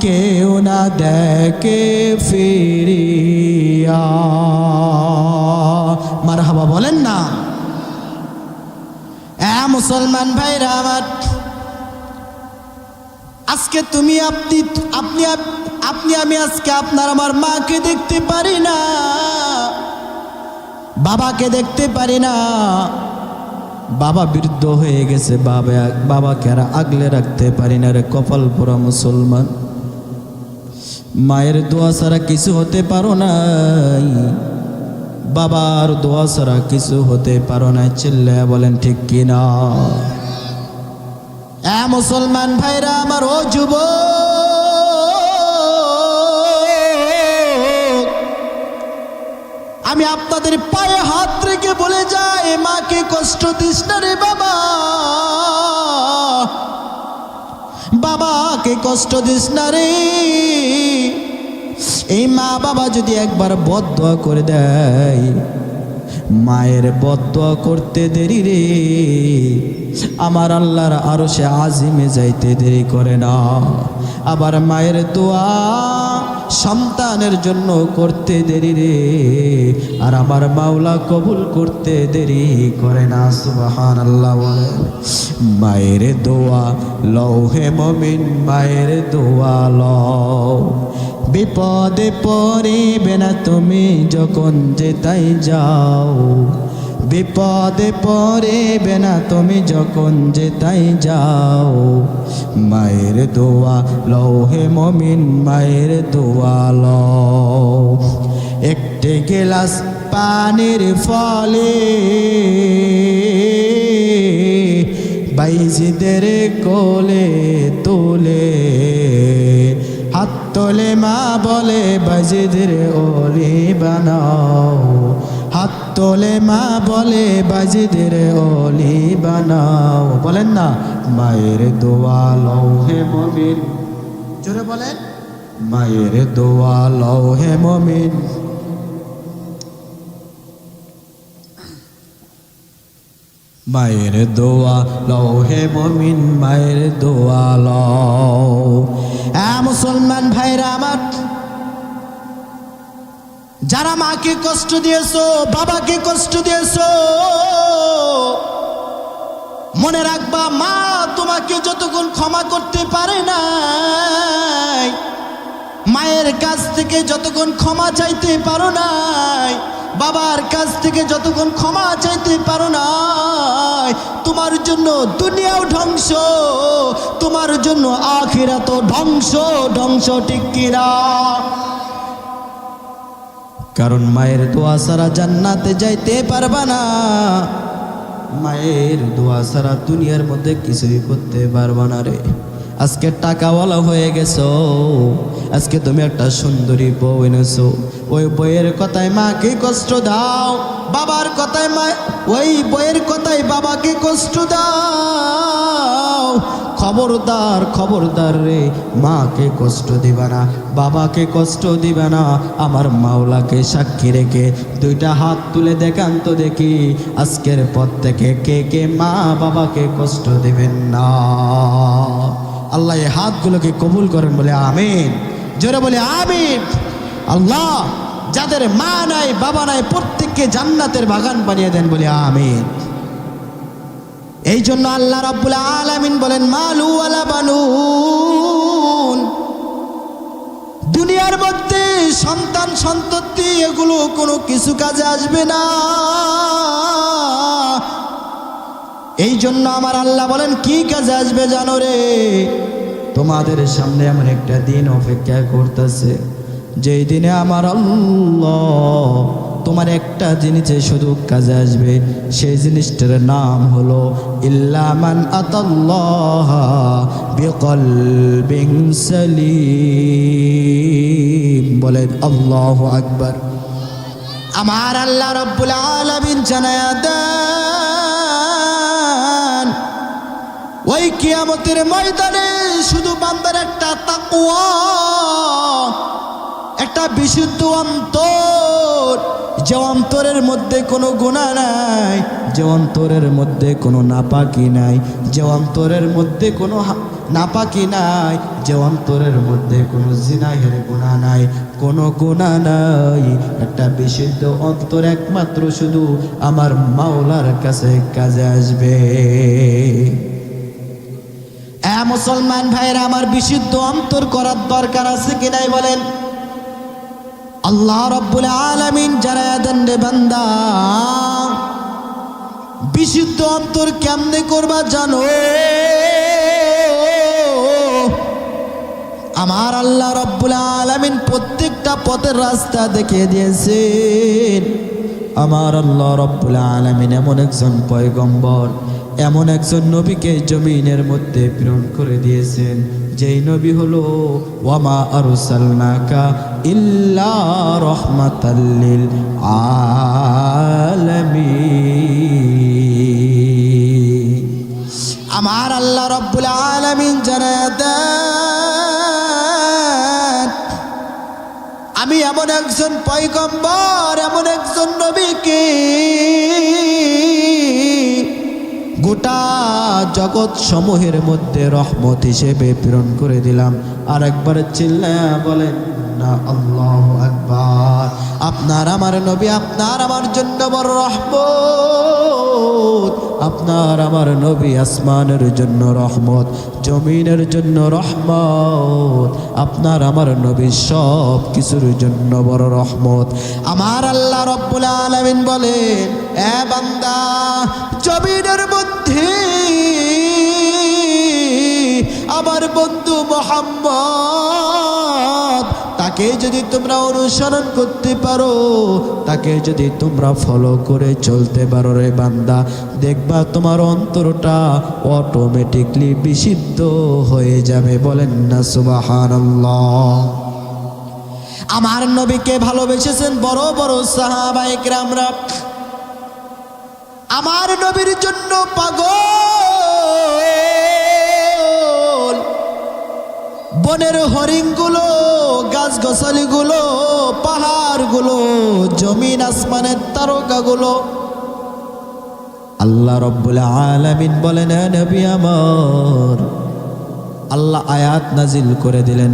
কেউ না দেখে ফিরিয়া। মারহাবা বলেন না। মুসলমান ভাইরা আমার, আজকে তুমি আপনি আপনি আপনি আমি আজকে আপনার আমার মাকে দেখতে পারি না, বাবাকে দেখতে পারি না। বাবা বৃদ্ধ হয়ে গেছে, বাবাকে আর আগলে রাখতে পারি না রে কপাল পোড়া মুসলমান। মায়ের দোয়া ছাড়া কিছু হতে পারো নাই, বাবার দোয়া ছাড়া কিছু হতে পারো না। চিল্লায়া বলেন ঠিক কিনা? মুসলমান ভাইরা আমার, ও যুবক, আমি আপনাদের পায়ে হাত রেখে বলে যাই, মাকে কষ্ট দিস না রে বাবা, বাবাকে কষ্ট দিস না রে। এই মা বাবা যদি একবার বদদোয়া করে দেয়, মায়ের বদদোয়া করতে দেরি রে আমার আল্লাহর আরশে আজিমে যাইতে দেরি করে না। আবার মায়ের দোয়া সন্তানের জন্য করতে দেরি রে আর আমার মাওলা কবুল করতে দেরি করে না। সুবহানাল্লাহ বলেন। মায়ের দোয়া লও হে মুমিন, মায়ের দোয়া লও। বিপদে পড়িবে না তুমি যখন যেতাই যাও, বিপদে পড়িবে না তুমি যখন যেতাই যাও। মায়ের দোয়া লও হে মুমিন, মায়ের দোয়া লও। একটি গ্লাস পানির ফলে বাইজিদের কোলে তোলে, হাত তোলে মা বলে বাইজিদের ওলি বানাও, হাত তোলে মা বলে বাইজিদের ওলি বানাও। বলেন না, মায়ের দোয়া লও হে মুমিন, জোরে বলেন, মায়ের দোয়া লও হে মুমিন। মায়ের দোয়া লও হে মুমিন, মায়ের দোয়া লও। মুসলমান ভাইরা আমার, যারা মাকে কষ্ট দিয়েছো, বাবাকে কষ্ট দিয়েছো, মনে রাখবা মা তোমাকে যতক্ষণ ক্ষমা করতে পারে নাই, মায়ের কাছ থেকে যতক্ষণ ক্ষমা চাইতে পারো নাই, বাবার কাছ থেকে যতক্ষণ ক্ষমা চাইতে পারো নাই, তোমার জন্য দুনিয়াও ধ্বংস, তোমার জন্য আখিরাতও ধ্বংস, ধ্বংস, ঠিক কিনা? কারণ মায়ের দোয়া ছাড়া জান্নাতে যাইতে পারবা না, মায়ের দোয়া ছাড়া দুনিয়ার মধ্যে কিছুই করতে পারবা না রে। আজকে টাকাওয়ালা হয়ে গেছো, আজকে তুমি একটা সুন্দরী বউ এনেছো, ওই বইয়ের কথায় মাকে কষ্ট দাও, বাবার কথায় মা, ওই বইয়ের কথায় বাবাকে কষ্ট দাও। খবরদার, খবরদার রে, মাকে কষ্ট দিবা না, বাবাকে কষ্ট দিবা না। আমার মাওলাকে সাক্ষী রেখে দুইটা হাত তুলে দেখান তো দেখি, আজকের পর থেকে কে কে মা বাবাকে কষ্ট দিবেন না। আল্লাহ এই হাতগুলোকে কবুল করেন বলে আমিন, জোরে বলে আমিন। আল্লাহ যাদের মা নাই বাবা নাই প্রত্যেককে জান্নাতের বাগান বানিয়ে দেন বলে আমিন। এই জন্য আল্লাহ রাব্বুল আলামিন বলেন, মালু ওয়ালা বানুন, দুনিয়ার মধ্যে সন্তান সন্ততি এগুলো কোনো কিছু কাজে আসবে না। এই জন্য আমার আল্লাহ বলেন, কি কাজে আসবে জানো রে? তোমাদের সামনে এমন একটা দিন অপেক্ষা করতেছে, যেই দিনে আমার আল্লাহ তোমার একটা জিনিসে শুধু কাজে আসবে, সেই জিনিসটার নাম হলো ইল্লা মান আতাল্লাহ বিকলবিন সালিম। বলেন আল্লাহু আকবার। আমার আল্লাহ রাব্বুল আলামিন জানায়া দেন, ওই কিয়ামতের ময়দানে শুধু বান্দার একটা তাকওয়া, একটা বিশুদ্ধ অন্তর, যে অন্তরের মধ্যে কোনো গুনাহ নাই, যে অন্তরের মধ্যে কোনো নাপাকি নাই, যে অন্তরের মধ্যে কোনো নাপাকি নাই, যে অন্তরের মধ্যে কোনো জিনাহের গুনাহ নাই, কোনো গুনাহ নাই, একটা বিশুদ্ধ অন্তর একমাত্র শুধু আমার মাওলার কাছে কাজে আসবে। মুসলমান ভাইরা আমার, বিশুদ্ধ অন্তর করার দরকার আছে কি নাই বলেন? আল্লাহ রাব্বুল আলামিন জানায়া দেন রে বান্দা, বিশুদ্ধ অন্তর কেমনে করবা জানো? আমার আল্লাহ রাব্বুল আলামিন প্রত্যেকটা পথের রাস্তা দেখিয়ে দিয়েছেন। আমার আল্লাহ রাব্বুল আলামিন এমন একজন পয়গম্বর, এমন একজন নবীকে জমিনের মধ্যে প্রেরণ করে দিয়েছেন, যেই নবী হলো ওয়ামা আরসালনাকা ইল্লা রাহমাতাল লিল আলামিন। আমার আল্লাহ রাব্বুল আলামিন জানায়া দেন, আমি এমন একজন পয়গম্বর, এমন একজন নবীকে গোটা জগৎ সমূহের মধ্যে রহমত হিসেবে প্রেরণ করে দিলাম। আর একবার চিল্লায়া বলেন না আল্লাহু আকবার। আপনার আমার নবী আপনার আমার জন্য বড় রহমত। আপনার আমার নবী আসমানের জন্য রহমত, জমিনের জন্য রহমত। আপনার আমার নবী সব কিছুর জন্য বড় রহমত। আমার আল্লাহ রাব্বুল আলামিন বলেন, এ বান্দা, জমিনের মধ্যে আমার বন্ধু মুহাম্মদ, তাকে যদি তোমরা অনুসরণ করতে পারো, তাকে যদি তোমরা ফলো করে চলতে পারো রে বান্দা, দেখবা তোমার অন্তরটা অটোমেটিকলি বিশুদ্ধ হয়ে যাবে। বলেন না সুবহানাল্লাহ। আমার নবীকে ভালোবেসেছেন বড় বড় সাহাবায়ে কেরামরা। আমার নবীর জন্য পাগল। বনের হরিণগুলো, গাছগাছালিগুলো, পাহাড়গুলো, জমিন আসমানের তারকাগুলো। আল্লাহ রাব্বুল আলামিন বলেন, হে নবী আমার, আল্লাহ আয়াত নাজিল করে দিলেন,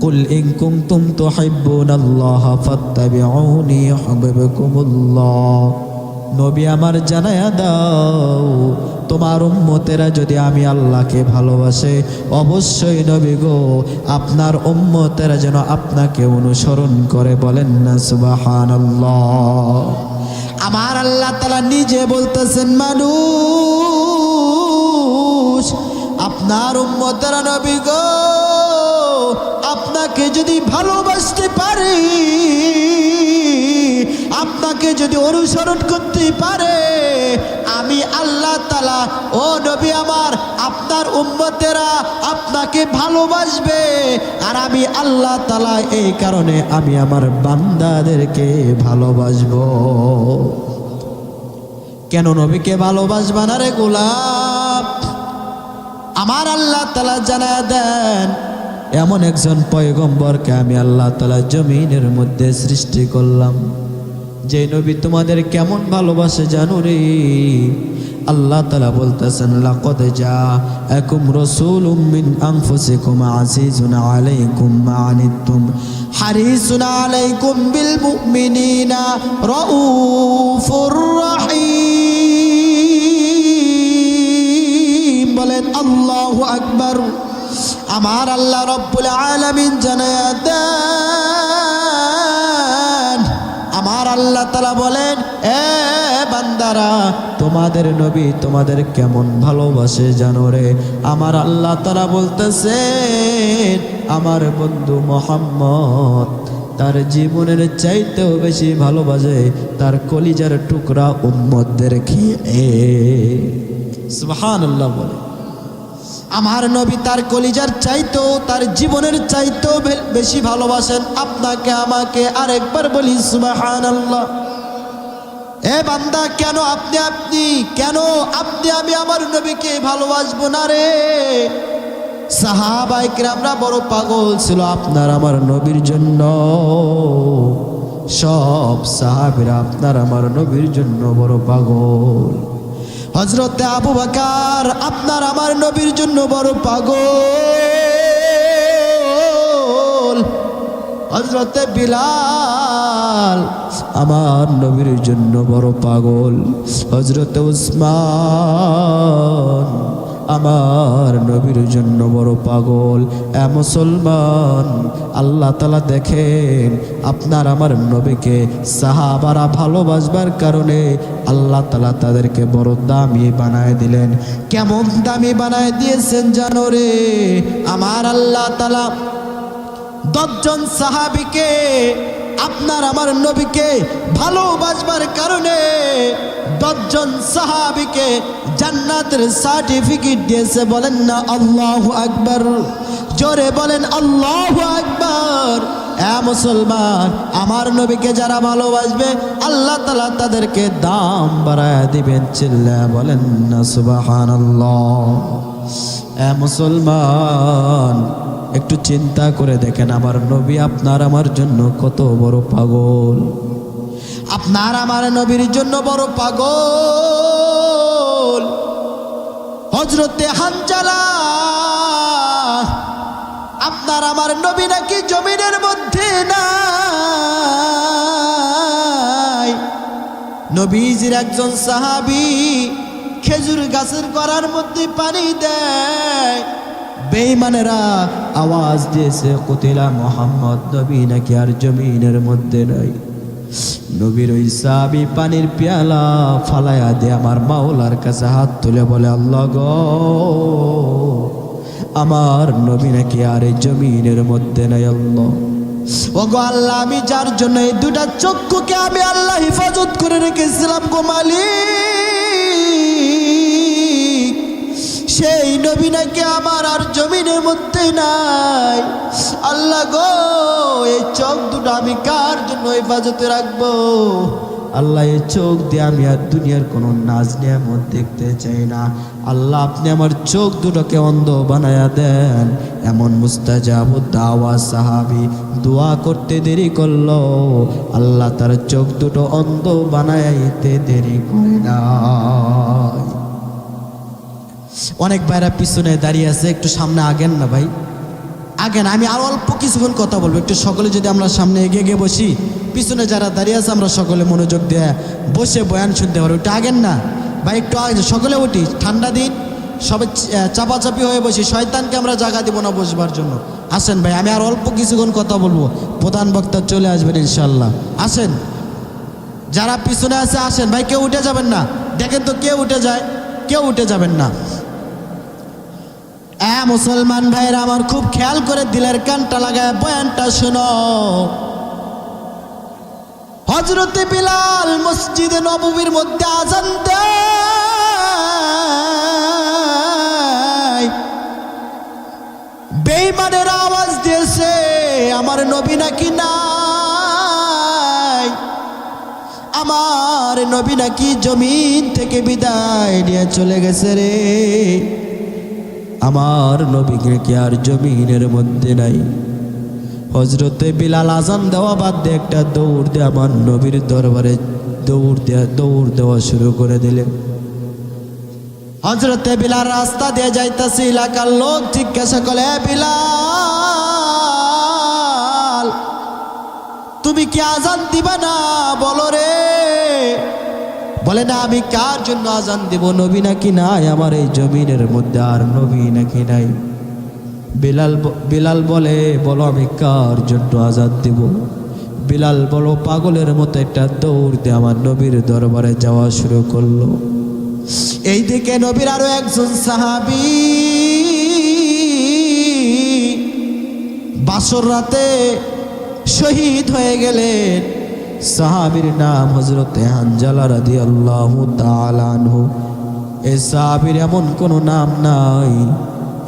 কুল ইন কুনতুম তুহিব্বুনাল্লাহা ফাত্তাবিউনি ইউহিব্বুকুমুল্লাহ। নবী আমার জানায়া দাও, তোমার উম্মতেরা যদি আমি আল্লাহকে ভালোবাসে, অবশ্যই নবী গো আপনার উম্মতেরা যেন আপনাকে অনুসরণ করে। বলেন না সুবহানাল্লাহ। আমার আল্লাহ তাআলা নিজে বলতেছেন, মানুষ আপনার উম্মতেরা নবী গো আপনাকে যদি ভালোবাসতে পারে, আপনাকে যদি অনুসরণ করতে পারে, আমি আল্লাহ তাআলা, ও নবী আমার, আপনার উম্মতেরা আপনাকে ভালোবাসবে। আর আমি আল্লাহ তাআলা এই কারণে আমি আমার বান্দাদেরকে ভালোবাসবো। কেন নবীকে ভালোবাসবা না রে গোলাপ? আমার আল্লাহ তাআলা জানায়া দেন, এমন একজন পয়গম্বরকে আমি আল্লাহ তাআলা জমিনের মধ্যে সৃষ্টি করলাম, যে নবী তোমাদের কেমন ভালোবাসে জানো রে? আল্লাহ তাআলা বলতেছেন, লাকাদ জাআকুম রাসূলুম মিন আনফুসিকুম আজিজুন আলাইকুম মা আনিতুম হারিসুন আলাইকুম বিল মুমিনিনা রাউফুর রহিম। বলেন আল্লাহু আকবার। আমার আল্লাহ রাব্বুল আলামিন জানায়া দেন, আমার আল্লাহ তাআলা বলেন, এ বান্দারা, তোমাদের নবী তোমাদের কেমন ভালোবাসে জানো রে? আমার আল্লাহ তাআলা বলতেছেন, আমার বন্ধু মুহাম্মদ তার জীবনের চাইতেও বেশি ভালোবাসে তার কলিজার টুকরা উম্মতদেরকে। সুবহানাল্লাহ। বলে আমার নবী তার কলিজার চাইতেও, তার জীবনের চাইতেও বেশি ভালোবাসেন আপনাকে আমাকে। আরেকবার বলি সুবহানাল্লাহ। এ বান্দা, কেন আপনি আমি আমার নবীকে ভালোবাসবো না রে? সাহাবায়ে কেরামরা বড় পাগল ছিল আপনার আমার নবীর জন্য। সব সাহাবীরা আপনার আমার নবীর জন্য বড় পাগল। হযরতে আবু বকর আপনার আমার নবীর জন্য বড় পাগল। হযরতে বিলাল আমার নবীর জন্য বড় পাগল। হযরতে উসমান আমার নবীর জন্য বড় পাগল। এ মুসলমান, আল্লাহ তাআলা দেখেন আপনার আমার নবীকে সাহাবারা ভালোবাসবার কারণে আল্লাহ তাআলা তাদেরকে বড় দামি বানায় দিলেন। কেমন দামি বানায় দিয়েছেন জানো রে? আমার আল্লাহ তাআলা 10 জন সাহাবীকে আপনার আমার নবীকে ভালোবাসবার কারণে 10 জন সাহাবীকে জান্নাতের সার্টিফিকেট দিয়েছে। বলেন না আল্লাহু আকবার, জোরে বলেন আল্লাহু আকবার। এ মুসলমান, আমার নবীকে যারা ভালোবাসবে আল্লাহ তাআলা তাদেরকে দাম বাড়ায় দিবেন। চিল্লায়া বলেন না সুবহানাল্লাহ। এ মুসলমান, একটু চিন্তা করে দেখেন আমার নবী আপনার আমার জন্য কত বড় পাগল। আপনার আমার নবীর জন্য বড় পাগল। হযরতে হানজালা, আপনার আমার নবী নাকি জমিনের মধ্যে নাই। নবীজির একজন সাহাবী খেজুর গাছের গোড়ার মধ্যে পানি দেয়। বেঈমানেরা আওয়াজ দিয়েছে কুতিলা মুহাম্মদ, নবী নাকি আর জমিনের মধ্যে নাই। নবীর ওই সাহাবী পানির পেয়ালা ফালায়া দিয়ে আমার মাওলার কাছে হাত তুলে বলে, আল্লাহ গো, আমার নবী নাকি আর এই জমিনের মধ্যে নাই। আল্লাহ, ও গো আল্লাহ, আমি যার জন্য এই দুটা চক্ষুকে আমি আল্লাহ হেফাজত করে রেখেছিলাম গো মালিক, সেই নবী নাকি আমার আর জমিনের মধ্যে নাই। আল্লাহ গো, এই চোখ দুটো আমি কার জন্য হেফাজতে রাখবো? আল্লাহ, এই চোখ দিয়ে আমি আর দুনিয়ার কোনো নাজ নিয়ামত দেখতে চাই না। আল্লাহ, আপনি আমার চোখ দুটোকে অন্ধ বানায়া দেন। এমন মুস্তাজাবুদ দাওয়া সাহাবী দোয়া করতে দেরি করলো, আল্লাহ তার চোখ দুটো অন্ধ বানাইতে দেরি করে না। অনেক ভাইরা পিছনে দাঁড়িয়ে আছে, একটু সামনে আগেন না ভাই, আগেন। আমি আর অল্প কিছুক্ষণ কথা বলবো, একটু সকলে যদি আমরা সামনে এগিয়ে গিয়ে বসি, পিছনে যারা দাঁড়িয়ে আছে আমরা সকলে মনোযোগ দিয়ে বসে বয়ান শুনতে পারবো। একটু আগেন না ভাই, একটু আগে সকলে উঠি। ঠান্ডা দিন, সবে চাপাচাপি হয়ে বসি, শয়তানকে আমরা জায়গা দিব না বসবার জন্য। আসেন ভাই, আমি আর অল্প কিছুক্ষণ কথা বলবো, প্রধান বক্তা চলে আসবেন ইনশাল্লাহ। আসেন, যারা পিছনে আছে আসেন ভাই, কেউ উঠে যাবেন না। দেখেন তো কেউ উঠে যায়, কেউ উঠে যাবেন না। মুসলমান ভাইরা আমার, খুব খেয়াল করে দিলের কানটা লাগায় বয়ানটা শোনো। হযরতে বিলাল মসজিদে নববীর মধ্যে আযান দেয়। বেঈমানের আওয়াজ দিয়েছে আমার নবী নাকি নাই, আমার নবী নাকি জমিন থেকে বিদায় নিয়ে চলে গেছে রে, আমার নবী কি আর জমিনের মধ্যে নাই। হযরতে বিলাল আযান দেওয়া বাদ দিয়ে একটা দৌড় দিয়ে আমার নবীর দরবারে দৌড় দেওয়া শুরু করে দিলেন। হযরতে বিলাল রাস্তা দিয়ে যাইতেছে, এলাকার লোক জিজ্ঞাসা করে, বিলাল তুমি কি আযান দিবা না? বলো রে। বলে না, আমি কার জন্য আযান দিব? নবী নাকি নাই আমার এই জমিনের মধ্যে, আর নবী নাকি নাই। বিলাল বলে, বলো আমি কার জন্য আযান দিব? বিলাল বলো পাগলের মতো একটা দৌড় দিয়ে আমার নবীর দরবারে যাওয়া শুরু করলো। এইদিকে নবীর আরো একজন সাহাবী বাসর রাতে শহীদ হয়ে গেলেন। সাহাবীর নাম হযরতে হানজালা রাদিয়াল্লাহু তাআলা আনহু। এই সাহাবীর এমন কোনো নাম নাই,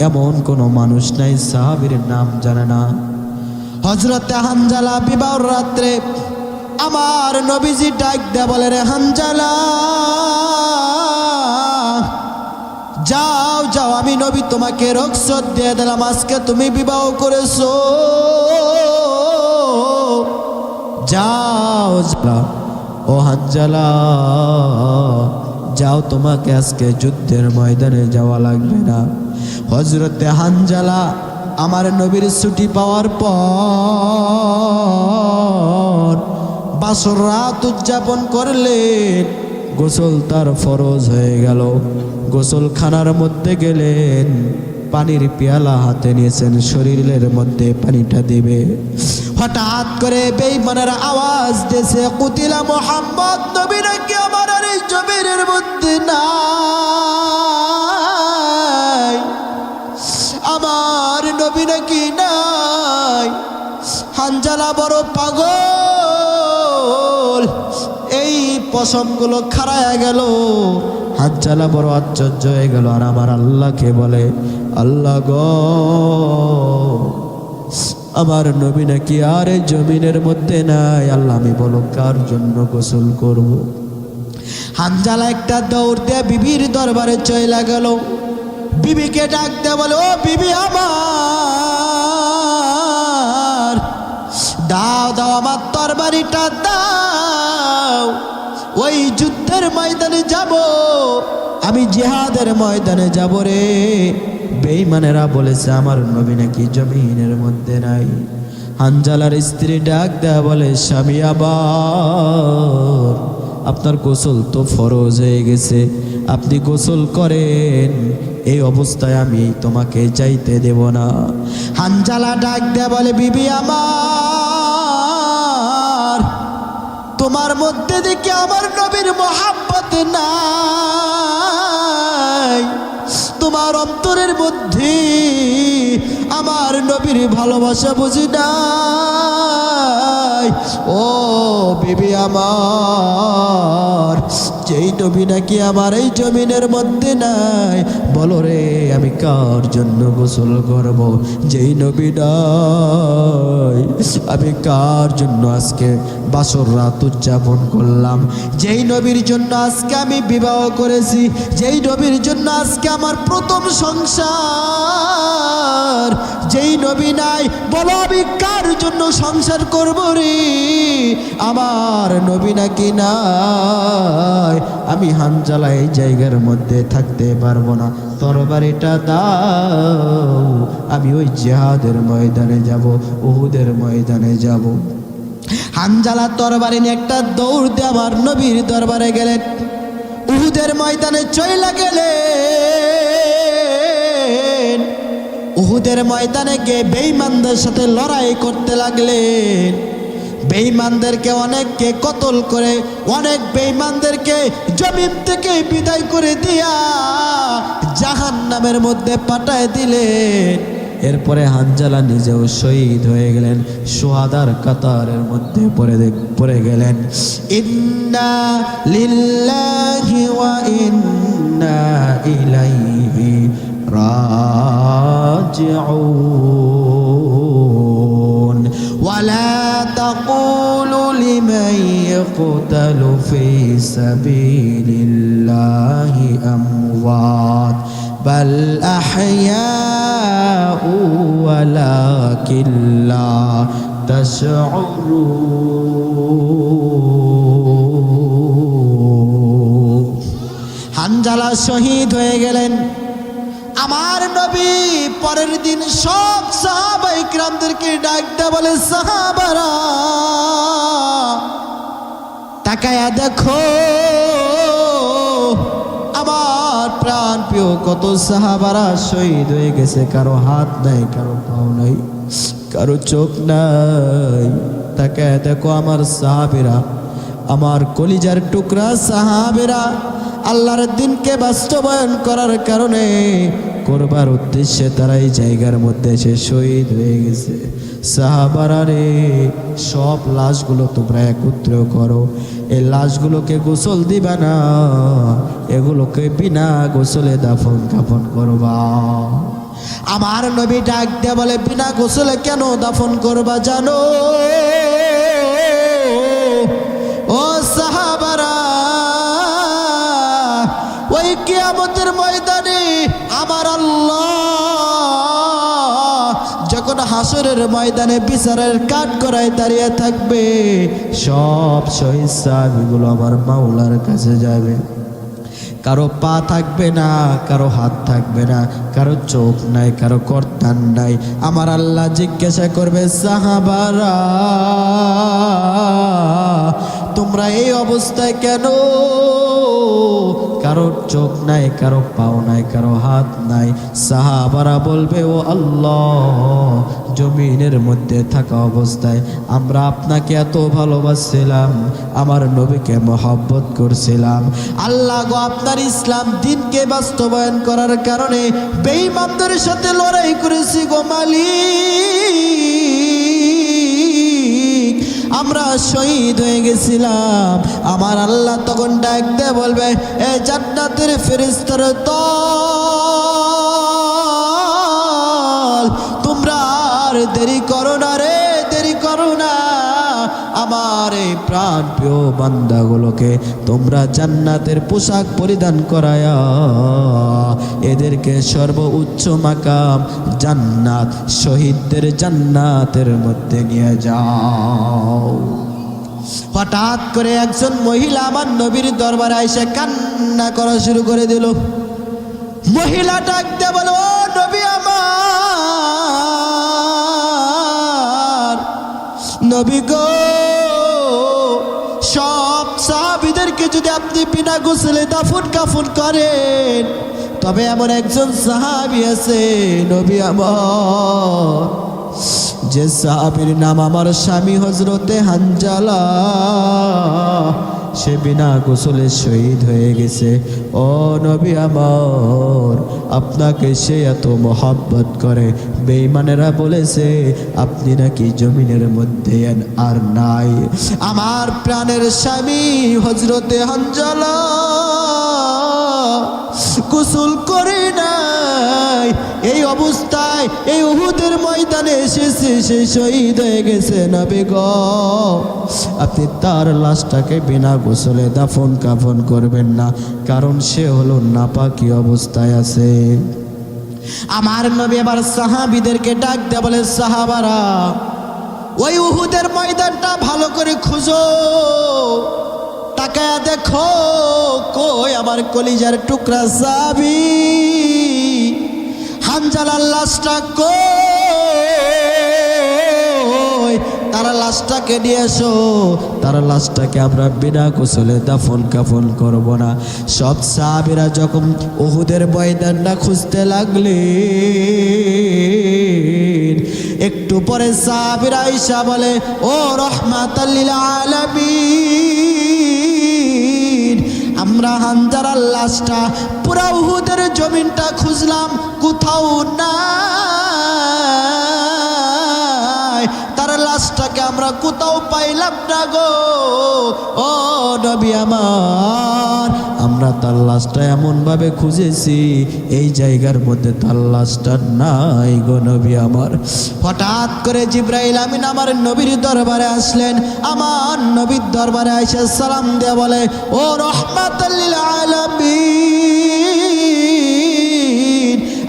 এমন কোনো মানুষ নাই সাহাবীর নাম জানে না। হযরতে হানজালা বিবাহর রাত্রে আমার নবীজি ডাক দেয়া বলে, রে হানজালা যাও যাও, আমি নবী তোমাকে রুখসত দিয়ে দিলাম, আজকে তুমি বিবাহ করেছো, যাও ও হানজালা যাও, তোমাকে আজকে যুদ্ধের ময়দানে যাওয়া লাগবে না। হযরতে হানজালা আমার নবীর ছুটি পাওয়ার পর বাসর রাত উদযাপন করলেন। গোসল তার ফরজ হয়ে গেল। গোসলখানার মধ্যে গেলেন, পানির পেয়ালা হাতে নিয়েছেন, শরীরের মধ্যে পানিটা দিবে। হঠাৎ করে বেঈমানের আওয়াজ দিয়েছে, কুতিলা মুহাম্মদ, নবী নাকি আমার আর এই জমিনের মধ্যে নাই, আমার নবী নাকি নাই। হানজালা বড় পাগল, এই পশমগুলো খাড়ায়া গেল। হানজালা বড় আশ্চর্য হয়ে গেল, আর আমার আল্লাহকে বলে, আল্লাহ গো, আমার নবী নাকি আর এই জমিনের মধ্যে নাই। আল্লাহ, আমি বলো কার জন্য গোসল করব? হানজালা একটা দৌড় দিয়ে বিবির দরবারে চলে গেল। বিবিকে ডাক দিয়ে বলে, ও বিবি আমার, দাও দাও আমার তরবারিটা দাও, ওই যুদ্ধের ময়দানে যাব, আমি জিহাদের ময়দানে যাব রে। বেঈমানেরা বলেছে আমার নবী নাকি জমিনের মধ্যে নাই। হানজালার স্ত্রী ডাক দেয়া বলে, স্বামী, আবার আপনার গোসল তো ফরজ হয়ে গেছে, আপনি গোসল করেন, এই অবস্থায় আমি তোমাকে যাইতে দেব না। হানজালা ডাক দেয়া বলে, বিবি আমার, তোমার মধ্যে দেখি আমার নবীর মহাব্বত নাই, তোমার অন্তরের মধ্যে আমার নবীর ভালোবাসা বুঝি নাই। ও বিবি আমার, যেই নবী নাকি আমার এই জমিনের মধ্যে নাই, বলো রে আমি কার জন্য গোসল করব? যেই নবী নাই, আমি কার জন্য আজকে বাসর রাত উদযাপন করলাম? যেই নবীর জন্য আজকে আমি বিবাহ করেছি, যেই নবীর জন্য আজকে আমার প্রথম সংসার, যেই নবী নাই, বলো আমি কার জন্য সংসার করব রে? আমার নবী নাকি নাই, আমি হানজালা এই জায়গার মধ্যে থাকতে পারবো না, তরবারিটা দাও, আমি ওই জিহাদের ময়দানে যাব, উহুদের ময়দানে যাব। হানজালা তরবারি নিয়ে একটা দৌড় দিয়ে আমার নবীর দরবারে গেলেন। উহুদের ময়দানে চইলা গেলেন। উহুদের ময়দানে গিয়ে বেঈমানদের সাথে লড়াই করতে লাগলেন। বেঈমানদেরকে অনেককে কতল করে, অনেক বেঈমানদেরকে জমিন থেকে বিদায় করে দিয়া জাহান্নামের মধ্যে পাঠায় দিলেন। এরপরে হানজালা নিজেও শহীদ হয়ে গেলেন, শুহাদার কাতারের মধ্যে পড়ে গেলেন। ইন্না লিল্লাহি ওয়া ইন্না ইলাইহি রাজিউন। ওয়ালা তাকুলু লিমান ইয়াকতালু ফি সাবিলিল্লাহি আমওয়াত বাল আহইয়াউ ওয়ালাকিন লা তাশউরুন। হানজালা শহীদ হয়ে গেলেন। আমার নবী পরের দিন সব সাহাবা ইকরামদেরকে ডাক দেয়া বলে, সাহাবারা তাকায়া দেখো, আমার প্রাণ প্রিয় কত সাহাবারা শহীদ হয়ে গেছে। কারো হাত নাই, কারো পাও নাই, কারো চোখ নাই। তাকায়া দেখো আমার সাহাবীরা, আমার কলিজার টুকরা সাহাবীরা আল্লাহর দিনকে বাস্তবায়ন করার কারণে, করবার উদ্দেশ্যে তারা এই জায়গার মধ্যে এসে শহীদ হয়ে গেছে। সাহাবারা রে, সব লাশগুলো তোমরা একত্র করো, এই লাশগুলোকে গোসল দিবা না, এগুলোকে বিনা গোসলে দাফন কাফন করবা। আমার নবী ডাক দিয়ে বলে, বিনা গোসলে কেন দাফন করবা জানো? ও সাহাবারা, ওই কিয়ামতের ময়দানে আমার আল্লাহ যখন হাসরের ময়দানে বিচারের কাঠ করায় দাঁড়িয়ে থাকবে, সব শহীদ সাহাবীগুলো আমার মাওলার কাছে যাবে। কারো পা থাকবে না, কারো হাত থাকবে না, কারো চোখ নাই, কারো কর্তান নাই। আমার আল্লাহ জিজ্ঞাসা করবে, সাহাবারা তোমরা এই অবস্থায় কেন? কারো চোখ নাই, কারো পাও নাই, কারো হাত নাই। সাহাবারা বলবে, ও আল্লাহ, জমিনের মধ্যে থাকা অবস্থায় আমরা আপনাকে এত ভালোবাসছিলাম, আমার নবীকে মহব্বত করছিলাম। আল্লাহ গো, আপনার ইসলাম দিনকে বাস্তবায়ন করার কারণে বেঈমানদের সাথে লড়াই করেছি গো মালিক, আমরা শহীদ হয়ে গেছিলাম। আমার আল্লাহ তখন ডাক দিয়ে বলবে, এ জান্নাতের ফেরেশতার দল, তোমরা আর দেরি করো না রে, দেরি করো না। আমার এই প্রাণ প্রিয় বান্দাগুলোকে তোমরা জান্নাতের পোশাক পরিধান করায়া এদেরকে সর্বোচ্চ মাকাম জান্নাত, শহীদদের জান্নাতের মধ্যে নিয়ে যাও। হঠাৎ করে একজন মহিলা আমার নবীর দরবারে এসে কান্না করা শুরু করে দিল। মহিলা ডাক দিয়ে বলো, ও নবী আমার, নবী গো, সব সাহাবীদেরকে যদি আপনি বিনা গোসলে দাফন কাফন করেন, তবে এমন একজন সাহাবী আছে নবী আমার, যে সাহাবীর নাম আমার স্বামী হযরতে হানজালা, সে বিনা গোসলে শহীদ হয়ে গেছে। ও নবী আমার, আপনাকে সে এত মহব্বত করে। বেঈমানেরা বলেছে আপনি নাকি জমিনের মধ্যে আর নাই। আমার প্রাণের স্বামী হযরতে হানজালা গোসল করে নাই, এই অবস্থায় এই উহুদের ময়দানে এসেছে, সে শহীদ হয়ে গেছে। নবী গো, আপনি তার লাশটাকে বিনা গোসলে দাফন কাফন করবেন না, কারণ সে হলো নাপাকি অবস্থায় আছে। আমার নবী এবার সাহাবীদেরকে ডাক দিয়ে বলে, সাহাবারা, ওই উহুদের ময়দানটা ভালো করে খুঁজো, তাকায়া দেখো, কই আমার কলিজার টুকরা সাহাবী হানজালার লাশটা কই, তার লাশটাকে নিয়ে এসো, তার লাশটাকে আমরা বিনা গোসলে দাফন কাফন করব না। সব সাহাবীরা যখন উহুদের ময়দানটা খুঁজতে লাগলেন, একটু পরে সাহাবীরা আয়েশা বলে, ও রাহমাতাল লিল আলামিন, আমরা হানজালার লাশটা পুরা উহুদের জমিনটা খুঁজলাম, কোথাও নাই, তার লাশটাকে আমরা কোথাও পাইলাম না গো। ও নবী আমার, আমরা তার লাশটা এমন ভাবে খুঁজেছি এই জায়গার মধ্যে তার লাশটা নাই গো নবী আমার। হঠাৎ করে জিবরাইল আমিন আমার নবীর দরবারে আসলেন। আমার নবীর দরবারে আয়েশা সালাম দিয়ে বলে, ও রাহমাতাল লিল আলামিন,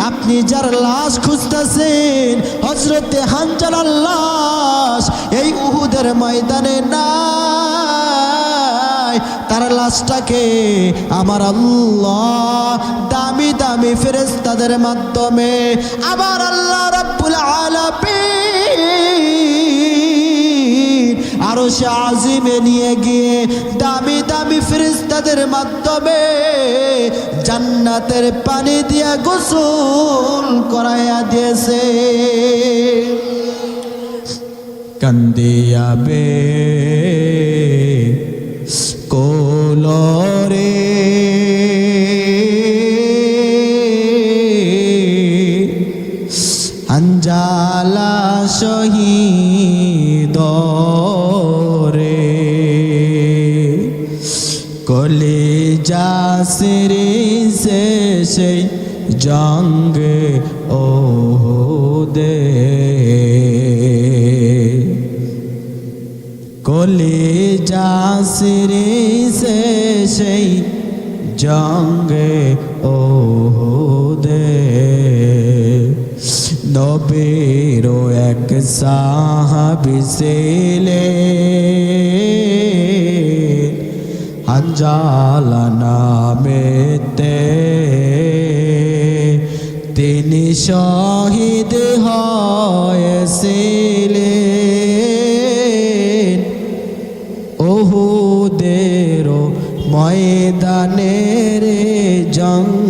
আপনি যার লাশ খুঁজতেছেন হযরতে হানজালার লাশ এই উহুদের ময়দানে নাই, তার লাশটাকে আমার আল্লাহ দামি দামি ফেরেশতাদের মাধ্যমে আমার আল্লাহ রাব্বুল আলামিন আরশে আজিমে নিয়ে গিয়ে দামি দামি ফেরেশতাদের মাধ্যমে জান্নাতের পানি দিয়া গোসল করাইয়া দিয়েছে। কান্দিয়াবে কোলরে হানজালা শহীদ রে, কলিজা সিরিসে সেই জঙ্গে ওহুদে, কলিজা সিরিসে সেই জঙ্গে ওহুদে, নবীর এক সাহাবী ছিলেন হানজালা নামেতে, তিনি শহীদ হয়েছিলেন ওহুদের ময়দানে রে। মাংস